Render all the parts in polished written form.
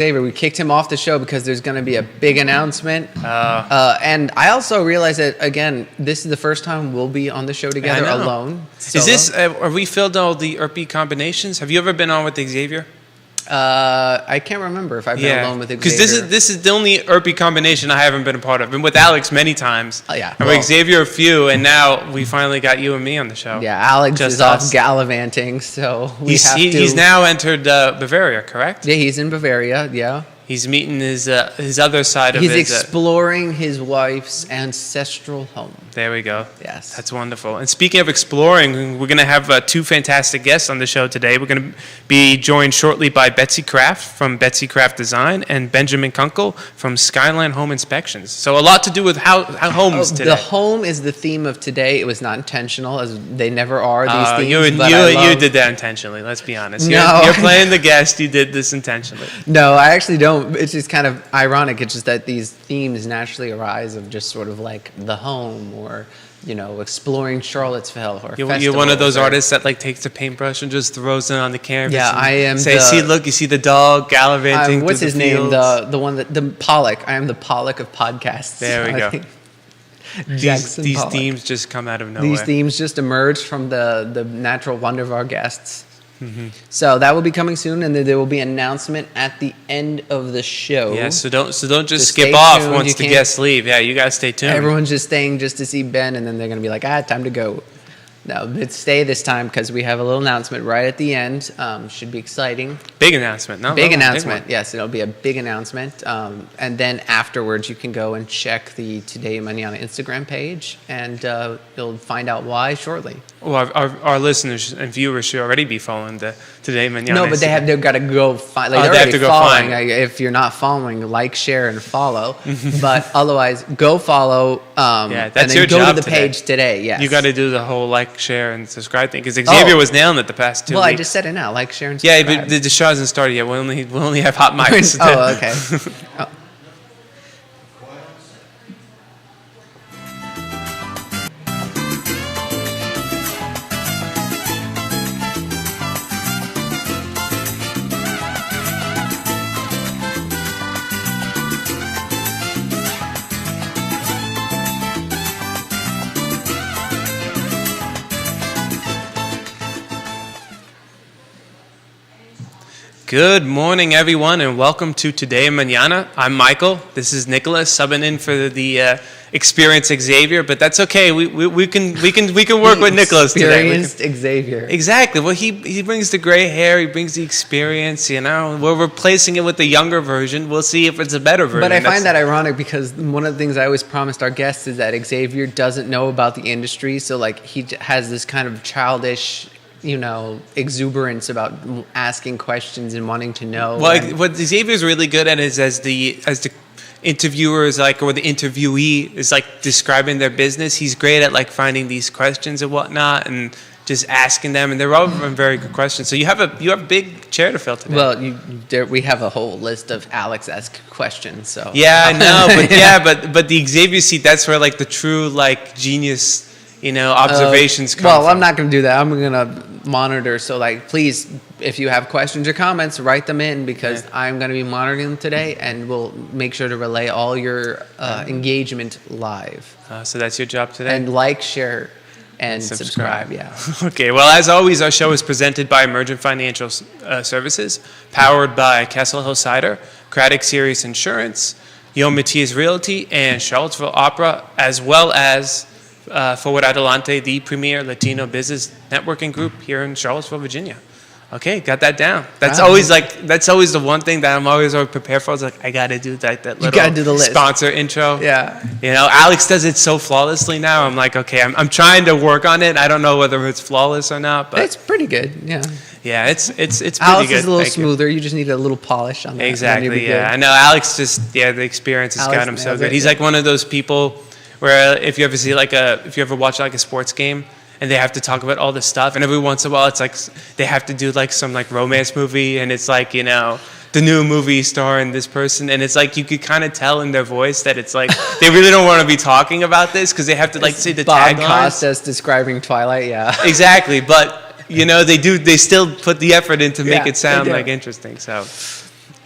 Xavier, we kicked him off the show because there's going to be a big announcement. And I also realized that, again, this is the first time we'll be on the show together alone. Is this, are we filled all the ERP combinations? Have you ever been on with Xavier? I can't remember if I've been alone with Xavier. Because this is the only ERP combination I haven't been a part of. I've been with Alex many times. Oh, yeah. And with Xavier a few, and now we finally got you and me on the show. Yeah, Alex is off gallivanting, so he's now entered Bavaria, correct? Yeah, he's in Bavaria, yeah. He's meeting his other side of his... He's exploring his wife's ancestral home. There we go. Yes. That's wonderful. And speaking of exploring, we're going to have two fantastic guests on the show today. We're going to be joined shortly by Betsy Kraft from Betsy Kraft Design and Benjamin Kunkel from Skyline Home Inspections. So a lot to do with how homes today. The home is the theme of today. It was not intentional, as they never are, these themes. You did that intentionally, let's be honest. No. You're playing the guest. You did this intentionally. No, I actually don't. It's just kind of ironic. It's just that these themes naturally arise of just sort of like the home or, you know, exploring Charlottesville or You're one of those artists that like takes the paintbrush and just throws it on the canvas. Yeah, I am. Look, you see the dog gallivanting. What's his name? Fields. The one that the Pollock. I am the Pollock of podcasts. There we go. These themes just come out of nowhere. These themes just emerge from the natural wonder of our guests. Mm-hmm. So that will be coming soon, and then there will be an announcement at the end of the show. Yeah, so don't just skip off once the guests leave. Yeah, you guys stay tuned. Everyone's just staying just to see Ben, and then they're going to be like, time to go. No, but stay this time because we have a little announcement right at the end. Should be exciting. Big announcement. Big announcement. Yes, it'll be a big announcement. And then afterwards, you can go and check the Today Mañana Instagram page, and you'll find out why shortly. Well, our listeners and viewers should already be following the Today Mañana. No, but they've got to go find. Like, they have to go following. find. If you're not following, like, share, and follow. But otherwise, go follow. That's and then your go job to the page today. Yes, you got to do the whole like, share, and subscribe thing because Xavier was nailing it the past 2 weeks. Well, I just said it now. Like, share, and subscribe. Yeah, but the show hasn't started yet. We only have hot mics. Oh, okay. Good morning, everyone, and welcome to Today Mañana. I'm Michael. This is Nicholas subbing in for the experienced Xavier, but that's okay. We can work with Nicholas today. Experienced Xavier. Exactly. Well, he brings the gray hair. He brings the experience. You know, we're replacing it with the younger version. We'll see if it's a better version. But I find that ironic because one of the things I always promised our guests is that Xavier doesn't know about the industry, so like he has this kind of childish, you know, exuberance about asking questions and wanting to know. Well, what Xavier's really good at is as the interviewer is like, or the interviewee is like describing their business. He's great at like finding these questions and whatnot and just asking them, and they're all very good questions. So you have a big chair to fill today. Well, we have a whole list of Alex-esque questions. So yeah, I know, but the Xavier seat, that's where like the true like genius, you know, observations come from. I'm not going to do that. I'm going to monitor. So, like, please, if you have questions or comments, write them in because I'm going to be monitoring them today, and we'll make sure to relay all your engagement live. So that's your job today? And like, share, and subscribe. Yeah. Okay. Well, as always, our show is presented by Emergent Financial Services, powered by Castle Hill Cider, Craddock Sirius Insurance, Yo Matias Realty, and Charlottesville Opera, as well as Forward Adelante, the premier Latino business networking group here in Charlottesville, Virginia. Okay, got that down. That's always the one thing that I'm always prepared for. It's like I got to do that little sponsor intro. Yeah. You know, Alex does it so flawlessly now. I'm like, okay, I'm trying to work on it. I don't know whether it's flawless or not, but it's pretty good. Yeah. Yeah, it's pretty good. Alex is a little smoother. You just need a little polish on that. Exactly. Yeah, I know. Alex the experience has got him so good. He's like one of those people where if you ever watch like a sports game and they have to talk about all this stuff, and every once in a while it's like they have to do like some like romance movie, and it's like, you know, the new movie starring this person, and it's like you could kind of tell in their voice that it's like they really don't want to be talking about this because they have to like say the taglines. Bob Costas describing Twilight, yeah. Exactly, but you know they still put the effort in to make it sound like interesting. So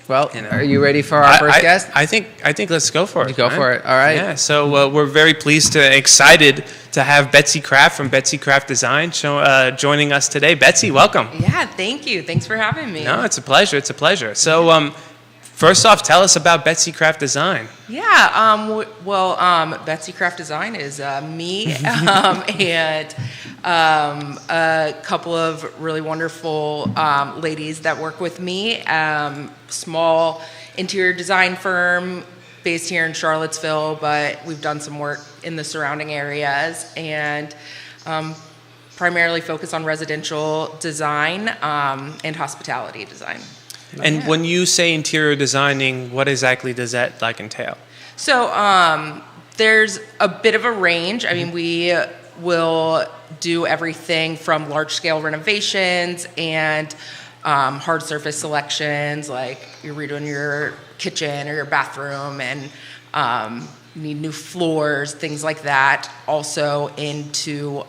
Well, You know. are you ready for our first guest? I think let's go for it. Go right? for it. All right. Yeah. So we're very excited to have Betsy Kraft from Betsy Kraft Design joining us today. Betsy, welcome. Yeah, thank you. Thanks for having me. No, it's a pleasure. It's a pleasure. So, first off, tell us about Betsy Kraft Design. Yeah, Betsy Kraft Design is me and a couple of really wonderful ladies that work with me. Small interior design firm based here in Charlottesville, but we've done some work in the surrounding areas and primarily focus on residential design and hospitality design. And when you say interior designing, what exactly does that entail? So there's a bit of a range. I mean, we will do everything from large-scale renovations and hard surface selections, like you're redoing your kitchen or your bathroom and need new floors, things like that. Also into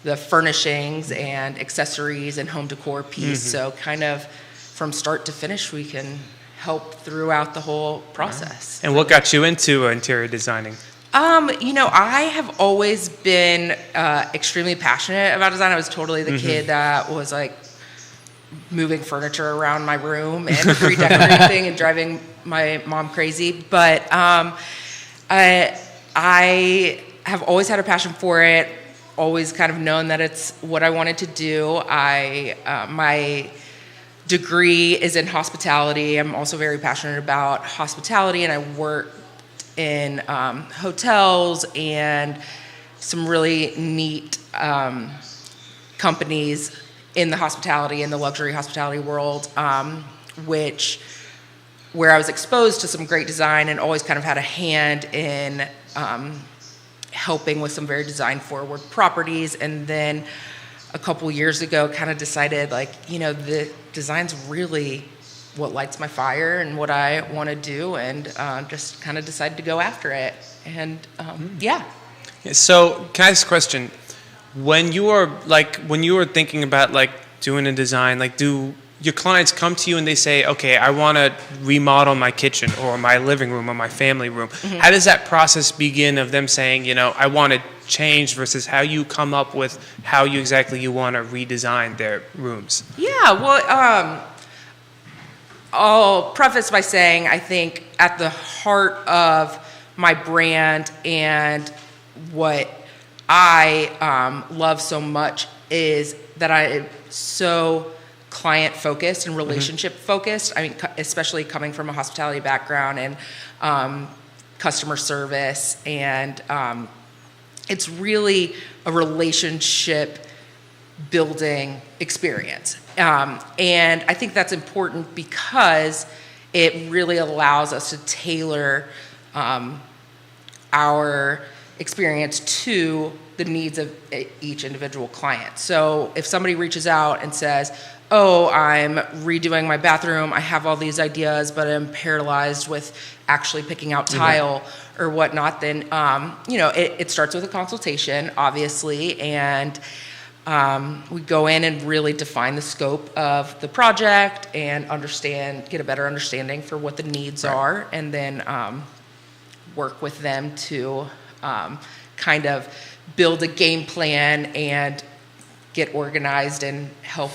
the furnishings and accessories and home decor piece. So kind of from start to finish, we can help throughout the whole process. And what got you into interior designing? I have always been extremely passionate about design. I was totally the kid that was like moving furniture around my room and redecorating and driving my mom crazy. But I have always had a passion for it, always kind of known that it's what I wanted to do. My degree is in hospitality. I'm also very passionate about hospitality, and I work in hotels and some really neat companies in the hospitality, in the luxury hospitality world, where I was exposed to some great design and always kind of had a hand in helping with some very design-forward properties. And then a couple years ago, kind of decided, the design's really what lights my fire and what I want to do, and just kind of decided to go after it. And yeah. So, can I ask a question? When you were thinking about doing a design, do your clients come to you and they say, okay, I want to remodel my kitchen or my living room or my family room? How does that process begin of them saying, I want to change, versus how you come up with how you want to redesign their rooms? Yeah, well, I'll preface by saying I think at the heart of my brand and what I love so much is that I'm so client focused and relationship focused. I mean, especially coming from a hospitality background and customer service, and it's really a relationship building experience. And I think that's important because it really allows us to tailor our experience to the needs of each individual client. So if somebody reaches out and says, oh, I'm redoing my bathroom, I have all these ideas, but I'm paralyzed with actually picking out tile or whatnot, then it starts with a consultation, obviously, and we go in and really define the scope of the project and get a better understanding for what the needs are, and then work with them to kind of build a game plan and get organized and help,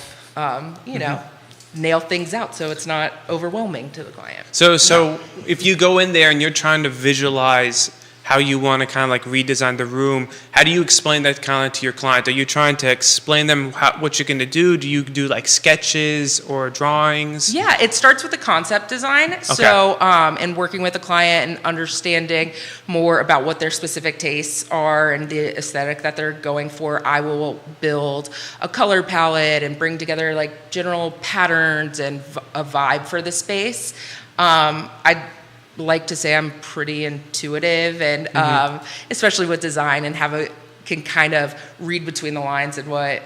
nail things out so it's not overwhelming to the client. So if you go in there and you're trying to visualize how you want to kind of redesign the room, how do you explain that kind of to your client? Are you trying to explain them what you're going to do? Do you do sketches or drawings? Yeah, it starts with the concept design. Okay. So, and working with the client and understanding more about what their specific tastes are and the aesthetic that they're going for, I will build a color palette and bring together general patterns and a vibe for the space. I like to say I'm pretty intuitive, and especially with design, and can kind of read between the lines and what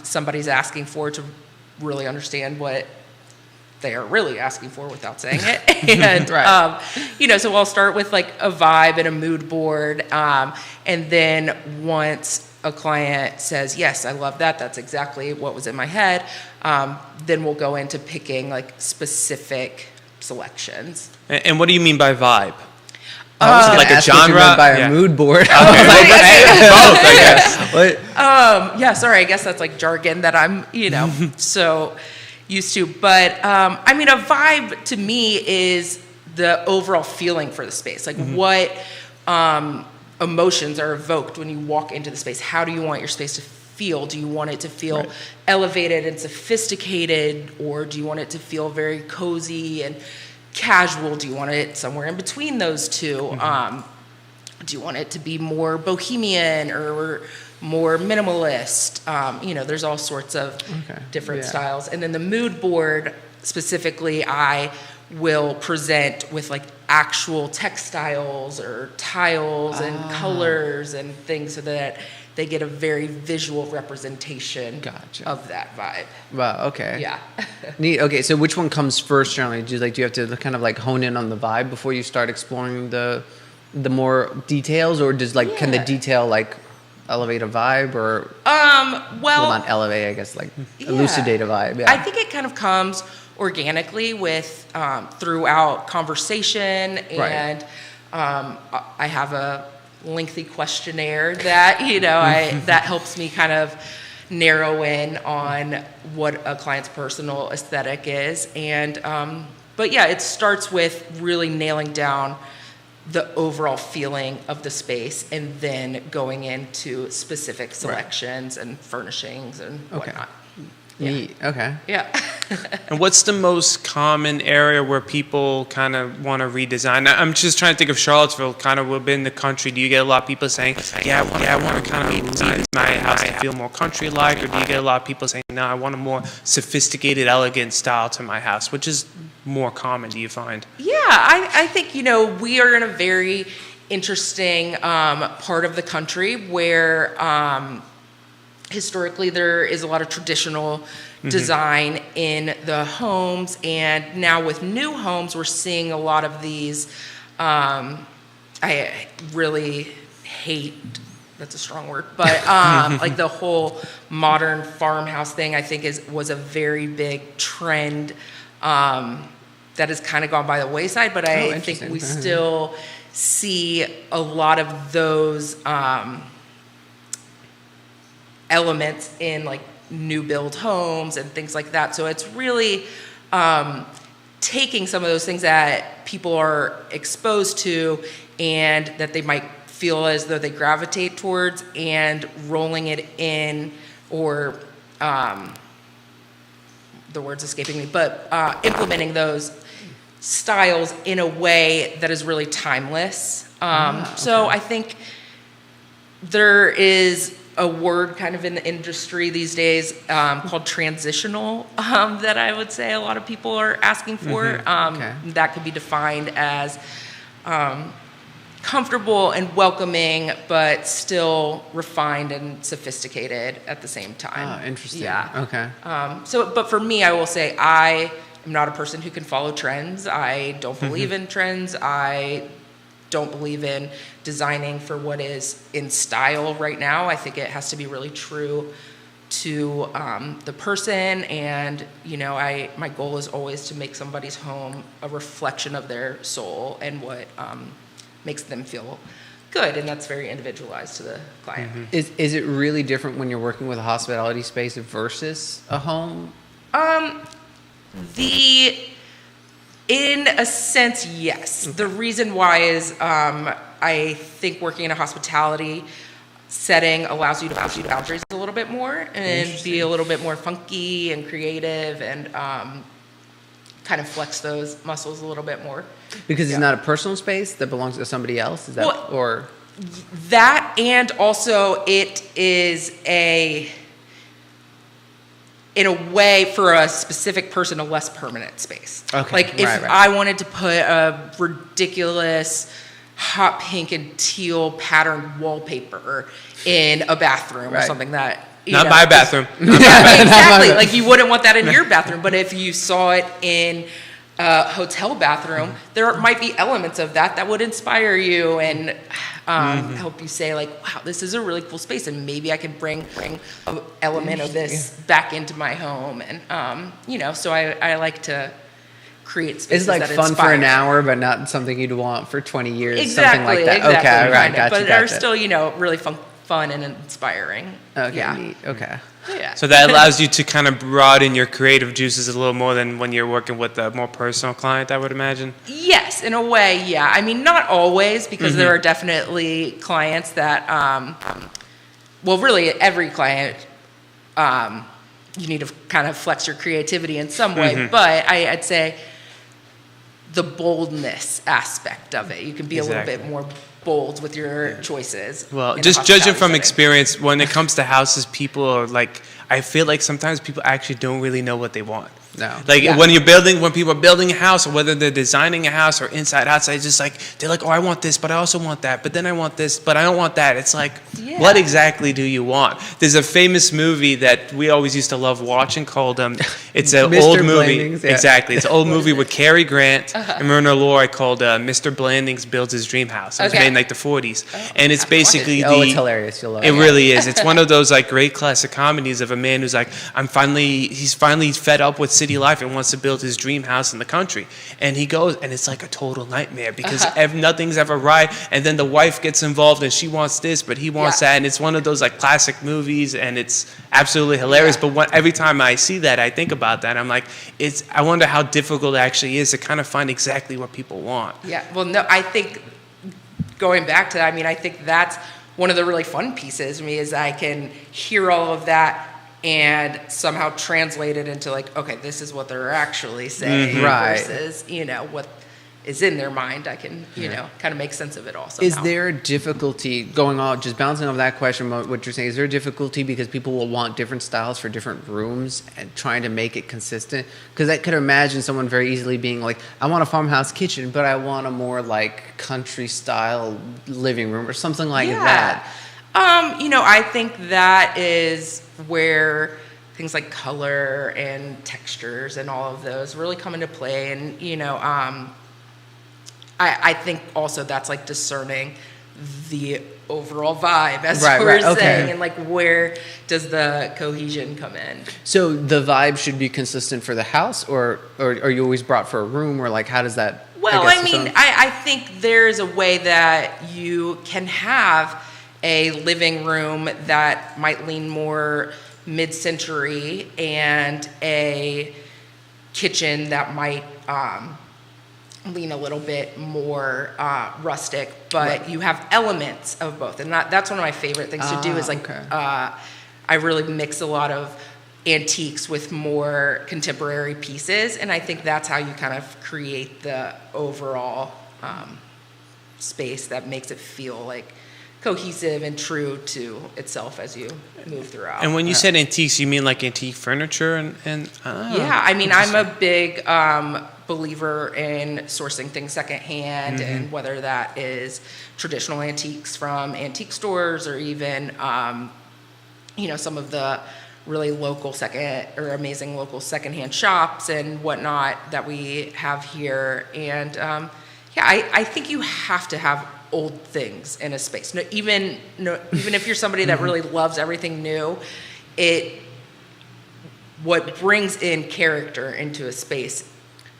somebody's asking for to really understand what they are really asking for without saying it. And so I'll start with a vibe and a mood board, and then once a client says, yes, I love that, that's exactly what was in my head, then we'll go into picking specific selections. And what do you mean by vibe? I was gonna like a ask what you genre? meant by Yeah. a mood board. Okay, well, both, I guess. What? Yeah, sorry, I guess that's like jargon that I'm, so used to. But I mean, a vibe to me is the overall feeling for the space. Like what emotions are evoked when you walk into the space? How do you want your space to feel? Do you want it to feel elevated and sophisticated, or do you want it to feel very cozy and casual? Do you want it somewhere in between those two? Do you want it to be more bohemian or more minimalist? There's all sorts of different styles. And then the mood board specifically, I will present with like actual textiles or tiles and colors and things so that they get a very visual representation of that vibe. Wow. Okay. Yeah. Neat. Okay. So which one comes first generally? Do you have to kind of like hone in on the vibe before you start exploring the more details, or does can the detail like elevate a vibe, or well not elevate, I guess, like elucidate a vibe? Yeah. I think it kind of comes organically with throughout conversation, and I have a lengthy questionnaire that that helps me kind of narrow in on what a client's personal aesthetic is. And but yeah, it starts with really nailing down the overall feeling of the space and then going into specific selections and furnishings and whatnot. Neat. Okay. Yeah. And what's the most common area where people kind of want to redesign? I'm just trying to think of Charlottesville, kind of within the country. Do you get a lot of people saying, I want to kind of redesign my house to feel more country-like? Or do you get a lot of people saying, no, I want a more sophisticated, elegant style to my house? Which is more common, do you find? Yeah, I think, we are in a very interesting part of the country where historically there is a lot of traditional design in the homes, and now with new homes we're seeing a lot of these I really hate, that's a strong word, but like the whole modern farmhouse thing, I think was a very big trend that has kind of gone by the wayside, but I think we still see a lot of those elements in like new build homes and things like that. So it's really taking some of those things that people are exposed to and that they might feel as though they gravitate towards, and rolling it in, or the word's escaping me, but implementing those styles in a way that is really timeless. So I think there is a word kind of in the industry these days called transitional that I would say a lot of people are asking for. That could be defined as comfortable and welcoming, but still refined and sophisticated at the same time. Interesting. Yeah. Okay. But for me, I will say I am not a person who can follow trends. I don't believe in trends. I don't believe in designing for what is in style right now. I think it has to be really true to the person, and my goal is always to make somebody's home a reflection of their soul and what makes them feel good, and that's very individualized to the client. Is it really different when you're working with a hospitality space versus a home? In a sense, yes. The reason why is I think working in a hospitality setting allows you to push your boundaries a little bit more and be a little bit more funky and creative, and kind of flex those muscles a little bit more. Because it's not a personal space that belongs to somebody else? Is that, or that, and also it is in a way, for a specific person, a less permanent space. Okay. Like if I wanted to put a ridiculous hot pink and teal patterned wallpaper in a bathroom or something that Not my bathroom. Exactly. Like you wouldn't want that in your bathroom, but if you saw it in a hotel bathroom, there might be elements of that would inspire you and help you say like, wow, this is a really cool space, and maybe I can bring an element of this back into my home. And so I like to create spaces It's like that fun for inspire. an hour, but not something you'd want for 20 years. Exactly, something like that. exactly. Okay, right, kind of. gotcha, But they're gotcha. still, really fun and inspiring. Okay, yeah. neat. Okay. Yeah. So that allows you to kind of broaden your creative juices a little more than when you're working with a more personal client, I would imagine. Yes, in a way, yeah. I mean, not always, because there are definitely clients that, well, really every client, you need to kind of flex your creativity in some way. But I'd say the boldness aspect of it, you can be a little Exactly. bit more bold with your choices. Well, in a just judging hospitality from setting. experience, when it comes to houses, people are like, I feel like sometimes people actually don't really know what they want. No. Like Yeah. when people are building a house, or whether they're designing a house or inside, outside, it's just like, they're like, oh, I want this, but I also want that, but then I want this, but I don't want that. It's like, Yeah. what exactly do you want? There's a famous movie that we always used to love watching called, it's an Mr. old movie. Blandings, yeah. Exactly. It's an old movie with Cary Grant and Myrna Loy called Mr. Blandings Builds His Dream House. It was Okay. made in like the 40s. And it's basically Oh, it's hilarious. You'll love it it. really is. It's one of those like great classic comedies of a man who's like, he's finally fed up with city life and wants to build his dream house in the country. And he goes, and it's like a total nightmare because nothing's ever right. And then the wife gets involved and she wants this, but he wants Yeah. that. And it's one of those like classic movies, and it's absolutely hilarious. Yeah. But every time I see that, I think about that. I'm like, I wonder how difficult it actually is to kind of find exactly what people want. Yeah, well, no, I think going back to that, I mean, I think that's one of the really fun pieces for me is I can hear all of that and somehow translate it into like, okay, this is what they're actually saying Right. versus, what is in their mind. I can, kind of make sense of it all Is somehow. there a difficulty going on, just bouncing off that question, what you're saying, is there a difficulty because people will want different styles for different rooms and trying to make it consistent? Because I could imagine someone very easily being like, I want a farmhouse kitchen, but I want a more like country style living room or something like that. I think that is where things like color and textures and all of those really come into play. And, I think also that's like discerning the overall vibe, as Right, we're right, okay. saying, and like where does the cohesion come in? So the vibe should be consistent for the house, or are you always brought for a room, or like how does that? Well, guess, I mean, I think there's a way that you can have a living room that might lean more mid-century and a kitchen that might lean a little bit more rustic, but Right. you have elements of both. And that's one of my favorite things to do is like, okay. I really mix a lot of antiques with more contemporary pieces. And I think that's how you kind of create the overall space that makes it feel like cohesive and true to itself as you move throughout. And when you said antiques, you mean like antique furniture and Yeah, I mean, I'm a big believer in sourcing things secondhand, and whether that is traditional antiques from antique stores or even, some of the really local amazing local secondhand shops and whatnot that we have here. And I think you have to have old things in a space. Even if you're somebody that really loves everything new, what brings in character into a space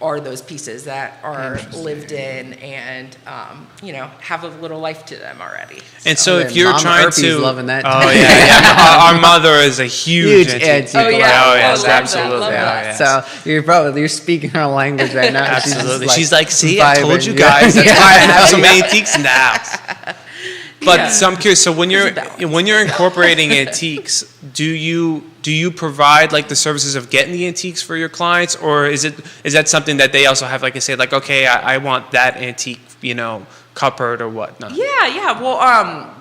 are those pieces that are lived in and have a little life to them already. And so Yeah, if you're Mama trying Earpy's to, loving that. oh yeah, our mother is a huge antique. antique Oh, yeah. Oh I yes, love that. absolutely. Love Oh, that. yes. So you're speaking her language right now. Absolutely. She's like, see, I told vibing. you guys. That's why I have so many Yeah. antiques in the house. But so I'm curious. So when There's a balance. you're incorporating antiques, do you provide like the services of getting the antiques for your clients, or is that something that they also have? Like I say, like okay, I want that antique, cupboard or whatnot. Yeah. Well,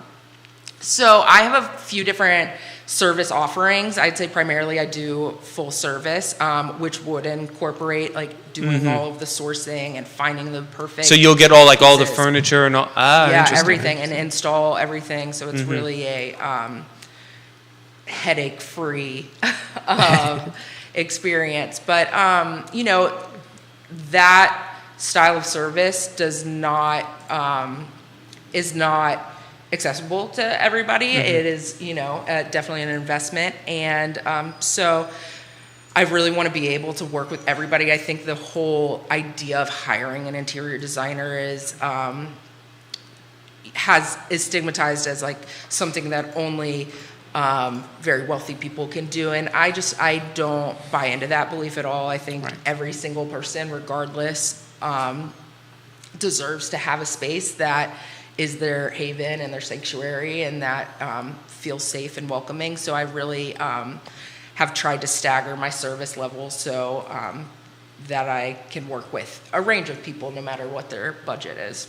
so I have a few different service offerings. I'd say primarily I do full service, which would incorporate like doing all of the sourcing and finding the perfect. So you'll get all the pieces. furniture and all. Yeah, Interesting. everything, and install everything. So it's really a headache-free experience. But that style of service is not accessible to everybody. It is definitely an investment, and so I really want to be able to work with everybody. I think the whole idea of hiring an interior designer is stigmatized as like something that only very wealthy people can do, and I don't buy into that belief at all. I think every single person, regardless, deserves to have a space that is their haven and their sanctuary, and that feels safe and welcoming. So I really have tried to stagger my service levels so that I can work with a range of people, no matter what their budget is.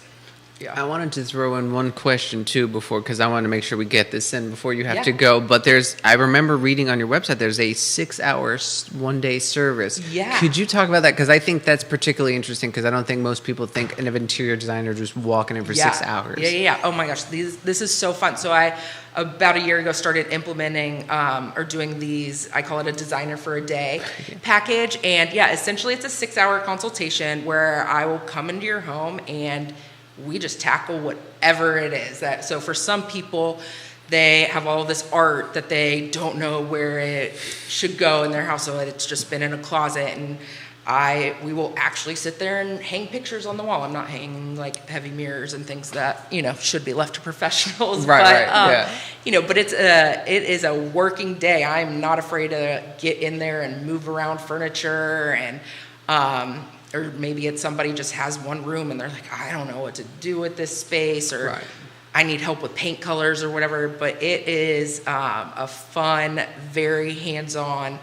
Yeah. I wanted to throw in one question too because I wanted to make sure we get this in before you have Yeah. to go. But I remember reading on your website, there's a 6-hour one-day service. Yeah. Could you talk about that? Because I think that's particularly interesting because I don't think most people think of an interior designer just walking in for 6 hours. Yeah. Oh my gosh, this is so fun. So I, about a year ago, started implementing or doing these, I call it a designer for a day package. And yeah, essentially it's a 6-hour consultation where I will come into your home and we just tackle whatever it is. So for some people, they have all this art that they don't know where it should go in their house, so it's just been in a closet, and we will actually sit there and hang pictures on the wall. I'm not hanging like heavy mirrors and things that should be left to professionals. Right, But it is a working day. I'm not afraid to get in there and move around furniture and. Or maybe it's somebody just has one room and they're like, I don't know what to do with this space, or I need help with paint colors or whatever. But it is a fun, very hands-on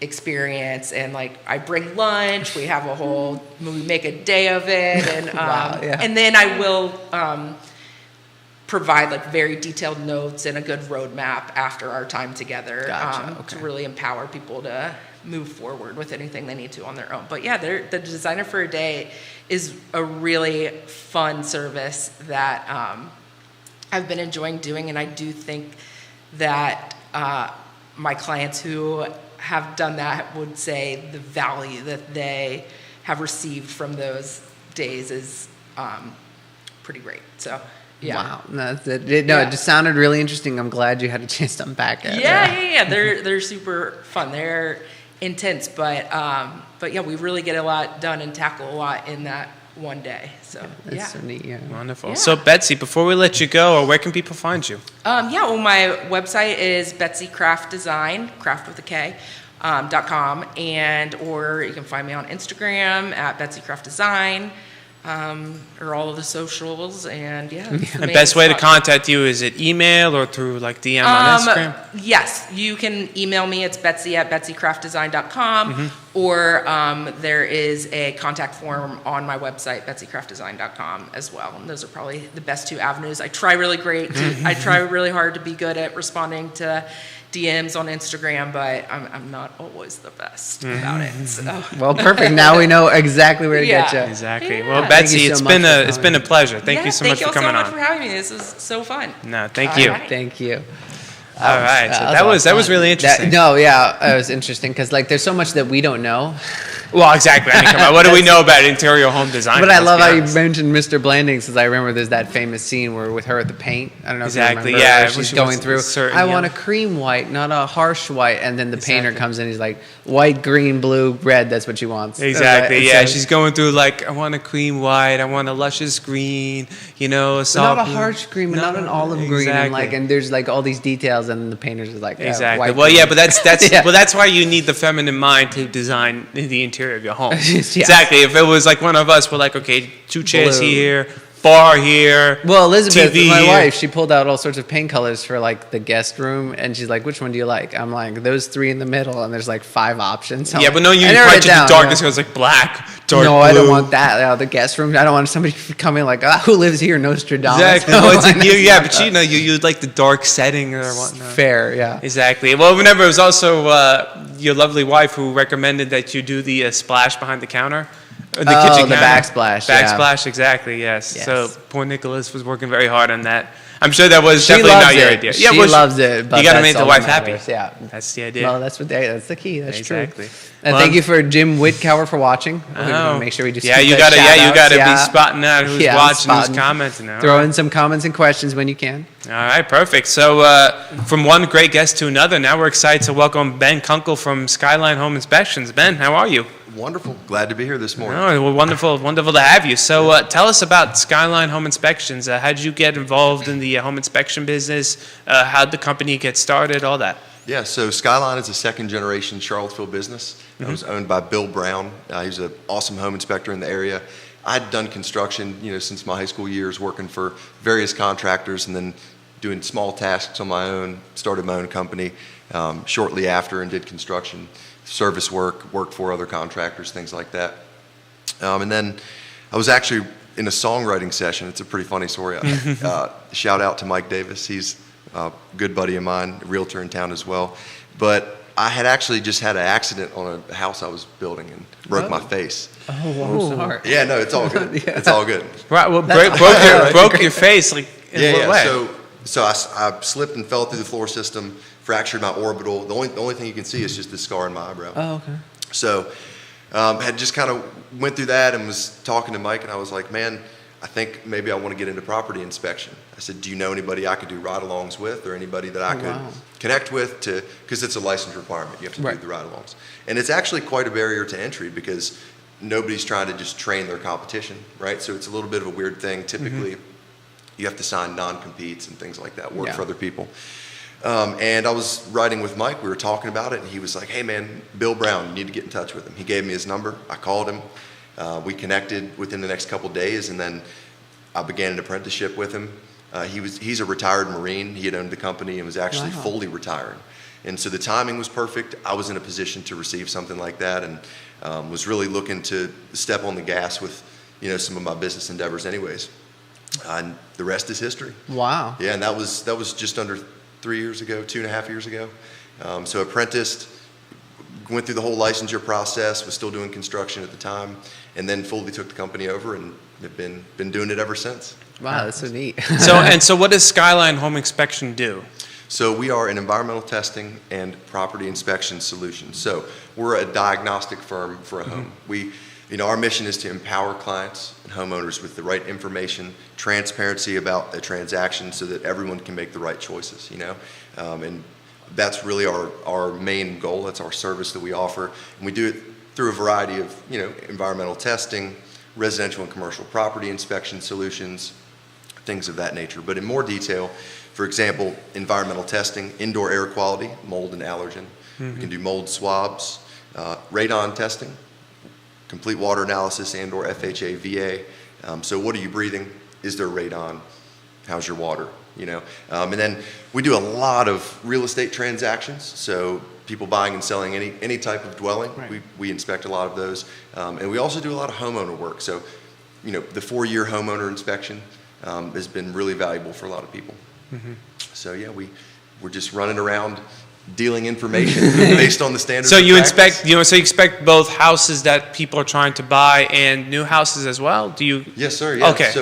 experience. And like, I bring lunch, we make a day of it. And, and then I will provide like very detailed notes and a good roadmap after our time together to really empower people to move forward with anything they need to on their own. But yeah, the designer for a day is a really fun service that I've been enjoying doing, and I do think that my clients who have done that would say the value that they have received from those days is pretty great. So yeah. Wow. It just sounded really interesting. I'm glad you had a chance to unpack it. Yeah. They're super fun. They're intense, but yeah, we really get a lot done and tackle a lot in that one day. So That's so neat. Yeah. Wonderful. Yeah. So Betsy, before we let you go, where can people find you? Well, my website is Betsy Craft Design, craft with a K, .com, or you can find me on Instagram at Betsy Craft Design. Or all of the socials, and The best way to contact you, is it email or through like DM on Instagram? Yes, you can email me. It's Betsy at BetsyCraftDesign.com, or there is a contact form on my website, BetsyCraftDesign.com as well. And those are probably the best two avenues. I try really hard to be good at responding to DMs on Instagram, but I'm not always the best about it. So. Well, perfect. Now we know exactly where to get you. Exactly. Yeah. Well, Betsy, Thank you it's been a pleasure. Thank you so much for coming Thank you so much on. for having me. This was so fun. No, thank you. right. Thank you. All right. So that was really interesting. It was interesting because like there's so much that we don't know. Well, exactly. I mean, come on. What do we know about interior home design? But I love how you honest. mentioned Mr. Blandings, because I remember there's that famous scene where with her at the paint. I don't know Exactly, if you remember. yeah, where when she's she going wants through. certain I want a yellow. cream white, not a harsh white. And then the painter Exactly. comes in. He's like, white, green, blue, red. That's what she wants. Exactly. And Yeah, so- she's going through like, I want a cream white, I want a luscious green, a But soft not a blue. harsh green, but not an olive green, and Exactly. and there's like all these details, and the painter's is like, Exactly. white Well, green. yeah, but that's Yeah. well, that's why you need the feminine mind to design the interior of your home. Yeah. Exactly. If it was like one of us, we're like, okay, 2 chairs Blue. here, bar here. Well, Elizabeth, TV my here. wife, she pulled out all sorts of paint colors for like the guest room, and she's like, "Which one do you like?" I'm like, "Those 3 in the middle," and there's like 5 options. I'm Yeah, like- but no, you I narrowed probably it choose down, the darkest you know? ones, like black, dark No, blue. I don't want that. The guest room. I don't want somebody coming like, who lives here? Nostradamus. Exactly. No, Well, it's like, like, it's yeah, not but that. you like the dark setting or whatnot. Fair, yeah. Exactly. Well, remember, it was also your lovely wife who recommended that you do the splash behind the counter. The Oh, kitchen the counter. backsplash, yeah. Backsplash, exactly, yes. Yes. So poor Nicholas was working very hard on that. I'm sure that was She definitely loves not your it. idea. She well, loves it, but you got to that's make the all wife that happy. matters, yeah. That's the idea. Well, that's the key. That's Exactly. true. And Well, thank you for Jim Whitcower for watching. We want to make sure we do yeah, some you good gotta, shout-outs. be Yeah. spotting out who's Yeah, I'm watching, who's spotting. commenting. All Throw right. in some comments and questions when you can. All right, perfect. So from one great guest to another, now we're excited to welcome Ben Kunkel from Skyline Home Inspections. Ben, how are you? Wonderful. Glad to be here this morning. Oh, well, wonderful to have you. So tell us about Skyline Home Inspections. How did you get involved in the home inspection business? How did the company get started? All that. Yeah, so Skyline is a second-generation Charlottesville business. It was owned by Bill Brown. He's an awesome home inspector in the area. I'd done construction, since my high school years, working for various contractors and then doing small tasks on my own. Started my own company shortly after and did construction, service work, worked for other contractors, things like that. And then I was actually in a songwriting session. It's a pretty funny story. Shout out to Mike Davis. He's a good buddy of mine, a realtor in town as well. But I had actually just had an accident on a house I was building and broke my face. Oh, I'm sorry. Yeah, no, it's all good. Yeah. It's all good. Right. Well, That's broke your face. Like, in what way? So I slipped and fell through the floor system, fractured my orbital. The only thing you can see is just the scar in my eyebrow. Oh, okay. So had just kind of went through that and was talking to Mike, and I was like, man, I think maybe I want to get into property inspection. I said, do you know anybody I could do ride-alongs with or anybody that I could wow. connect with because it's a license requirement. You have to Right. do the ride-alongs. And it's actually quite a barrier to entry because nobody's trying to just train their competition, right? So it's a little bit of a weird thing. Typically, you have to sign non-competes and things like that, work Yeah. for other people. And I was riding with Mike. We were talking about it, and he was like, hey, man, Bill Brown, you need to get in touch with him. He gave me his number. I called him. We connected within the next couple days, and then I began an apprenticeship with him. He's a retired Marine. He had owned the company and was actually Wow. fully retired. And so the timing was perfect. I was in a position to receive something like that and was really looking to step on the gas with, some of my business endeavors anyways. And the rest is history. Wow. Yeah, and that was just under 3 years ago, 2.5 years ago. So apprenticed, went through the whole licensure process, was still doing construction at the time, and then fully took the company over and have been doing it ever since. Wow, that's so neat. So what does Skyline Home Inspection do? So we are an environmental testing and property inspection solution. So we're a diagnostic firm for a home. Our mission is to empower clients and homeowners with the right information, transparency about a transaction so that everyone can make the right choices, and that's really our main goal. That's our service that we offer. And we do it through a variety of, environmental testing, residential and commercial property inspection solutions, things of that nature. But in more detail, for example, environmental testing, indoor air quality, mold and allergen. We can do mold swabs, radon testing, complete water analysis and or FHA, VA. So what are you breathing? Is there radon? How's your water? And then we do a lot of real estate transactions. So people buying and selling any type of dwelling, Right. we inspect a lot of those. And we also do a lot of homeowner work. So, the 4-year homeowner inspection has been really valuable for a lot of people. So yeah, we're just running around dealing information based on the standards. So of you practice. expect both houses that people are trying to buy and new houses as well? Do you? Yes, sir. Yeah. Okay.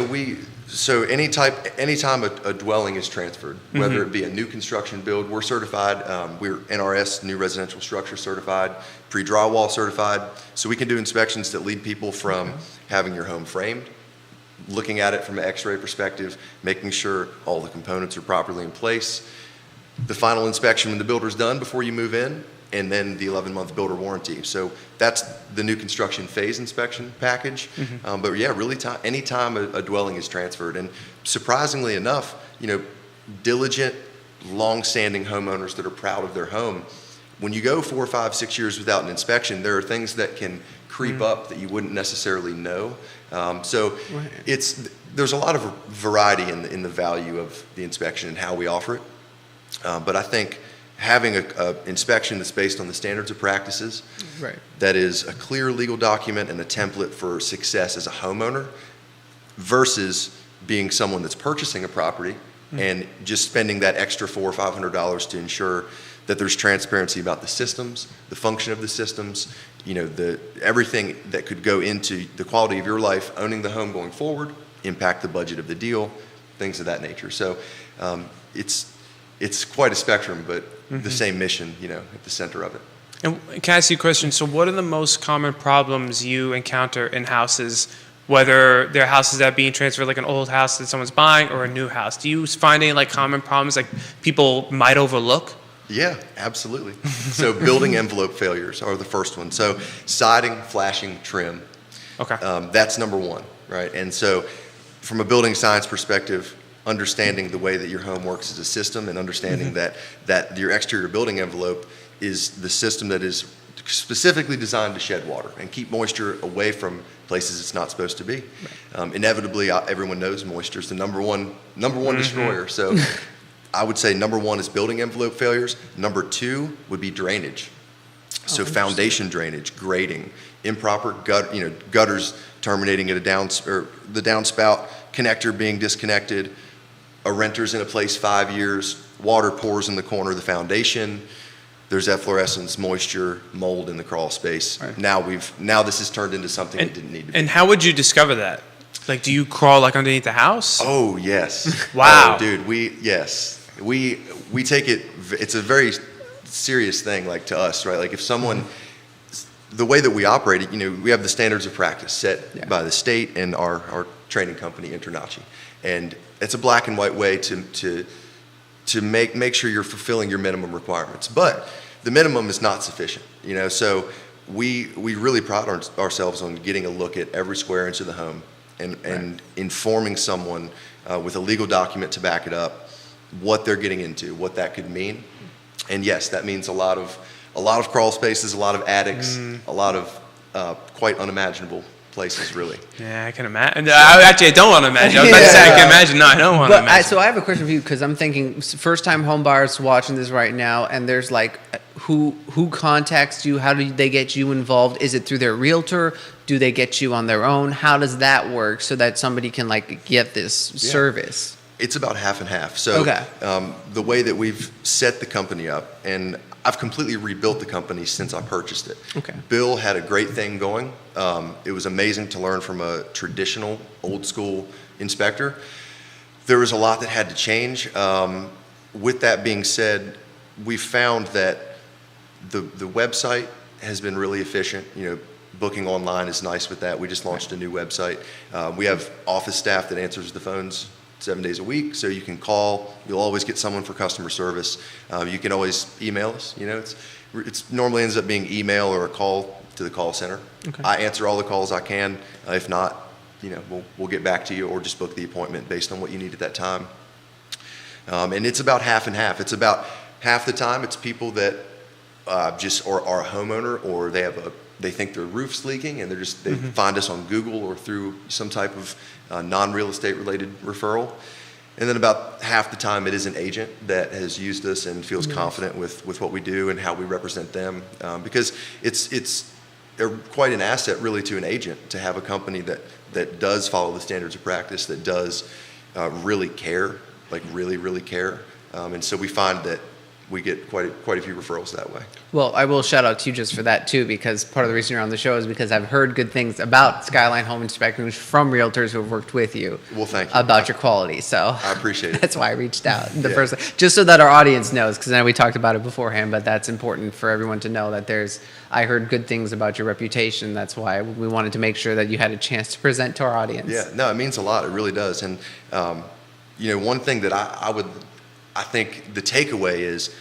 So anytime a dwelling is transferred, whether it be a new construction build, we're certified. We're NRS, New Residential Structure certified, pre-drywall certified. So we can do inspections that lead people from having your home framed, looking at it from an X-ray perspective, making sure all the components are properly in place, the final inspection when the builder's done before you move in, and then the 11-month builder warranty. So that's the new construction phase inspection package. But yeah, really anytime a dwelling is transferred. And surprisingly enough, diligent, long-standing homeowners that are proud of their home, when you go 4, 5, 6 years without an inspection, there are things that can creep up that you wouldn't necessarily know. Right. There's a lot of variety in the value of the inspection and how we offer it. But I think having a inspection that's based on the standards of practices, Right. that is a clear legal document and a template for success as a homeowner versus being someone that's purchasing a property and just spending that extra $400 or $500 to ensure that there's transparency about the systems, the function of the systems, everything that could go into the quality of your life, owning the home going forward, impact the budget of the deal, things of that nature. So it's quite a spectrum, but the same mission, at the center of it. And can I ask you a question? So what are the most common problems you encounter in houses, whether they're houses that are being transferred, like an old house that someone's buying or a new house? Do you find any like common problems like people might overlook? Yeah, absolutely. So building envelope failures are the first one. So siding, flashing, trim. Okay. That's number one, right? And so from a building science perspective, understanding the way that your home works as a system and understanding that your exterior building envelope is the system that is specifically designed to shed water and keep moisture away from places it's not supposed to be. Right. Inevitably, everyone knows moisture is the number one destroyer. So I would say number one is building envelope failures. Number two would be drainage. So foundation drainage, grading, improper gutters terminating at the downspout, connector being disconnected, a renter's in a place 5 years, water pours in the corner of the foundation. There's efflorescence, moisture, mold in the crawl space. Right. Now this has turned into something that didn't need to be. And how would you discover that? Like, do you crawl like underneath the house? Oh yes. Wow. Oh, dude, we take it. It's a very serious thing, like to us, right? Like if someone, the way that we operate it, we have the standards of practice set by the state and our training company, Internachi, and it's a black and white way to make sure you're fulfilling your minimum requirements. But the minimum is not sufficient, so we really pride ourselves on getting a look at every square inch of the home and informing someone with a legal document to back it up what they're getting into, what that could mean. And yes, that means a lot of crawl spaces, a lot of attics, a lot of quite unimaginable places, really. Yeah, I can imagine. I don't want to imagine. I was about to say I can imagine. No, I don't want to imagine. So I have a question for you, because I'm thinking first-time home buyers watching this right now, and there's like, who contacts you? How do they get you involved? Is it through their realtor? Do they get you on their own? How does that work so that somebody can like get this service? It's about half and half. So the way that we've set the company up, and I've completely rebuilt the company since I purchased it. Okay. Bill had a great thing going. It was amazing to learn from a traditional, old school inspector. There was a lot that had to change. With that being said, we found that the website has been really efficient. Booking online is nice with that. We just launched a new website. We have office staff that answers the phones 7 days a week, so you can call. You'll always get someone for customer service. You can always email us. It's normally ends up being email or a call to the call center. Okay. I answer all the calls I can. If not, we'll get back to you or just book the appointment based on what you need at that time. And it's about half and half. It's about half the time it's people that just are a homeowner, or they think their roof's leaking and they find us on Google or through some type of non-real estate related referral. And then about half the time it is an agent that has used us and feels confident with what we do and how we represent them, because it's quite an asset really to an agent to have a company that does follow the standards of practice, that does really care, like really care. And so we find that we get quite a few referrals that way. Well, I will shout out to you just for that too, because part of the reason you're on the show is because I've heard good things about Skyline Home Inspections from realtors who have worked with you. Well, thank you. About your quality. So I appreciate it. That's why I reached out. Just so that our audience knows, because I know we talked about it beforehand, but that's important for everyone to know that I heard good things about your reputation. That's why we wanted to make sure that you had a chance to present to our audience. Yeah, no, it means a lot. It really does. And one thing that I think the takeaway is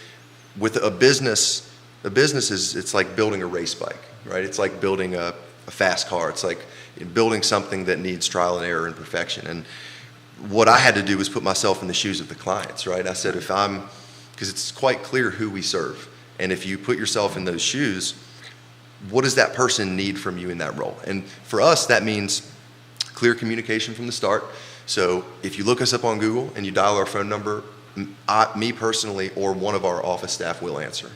with a business it's like building a race bike, right? It's like building a fast car. It's like building something that needs trial and error and perfection. And what I had to do was put myself in the shoes of the clients, right? I said, because it's quite clear who we serve. And if you put yourself in those shoes, what does that person need from you in that role? And for us, that means clear communication from the start. So if you look us up on Google and you dial our phone number, me personally or one of our office staff will answer.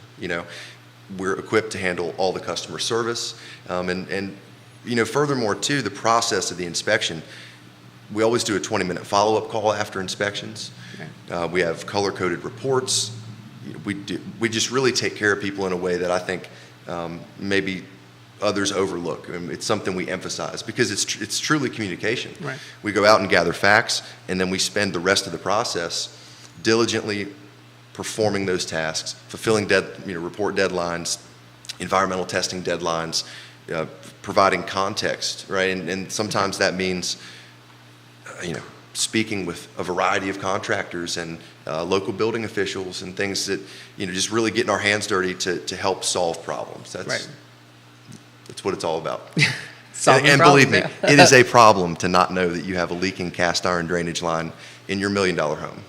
We're equipped to handle all the customer service. And furthermore, too, the process of the inspection, we always do a 20-minute follow-up call after inspections. Okay. We have color-coded reports. we just really take care of people in a way that I think maybe others overlook. I mean, it's something we emphasize because it's truly communication. Right. We go out and gather facts, and then we spend the rest of the process diligently performing those tasks, fulfilling report deadlines, environmental testing deadlines, providing context, right? And sometimes that means, speaking with a variety of contractors and local building officials and things that, just really getting our hands dirty to help solve problems. That's what it's all about. And believe me, it is a problem to not know that you have a leaking cast iron drainage line in your $1 million home.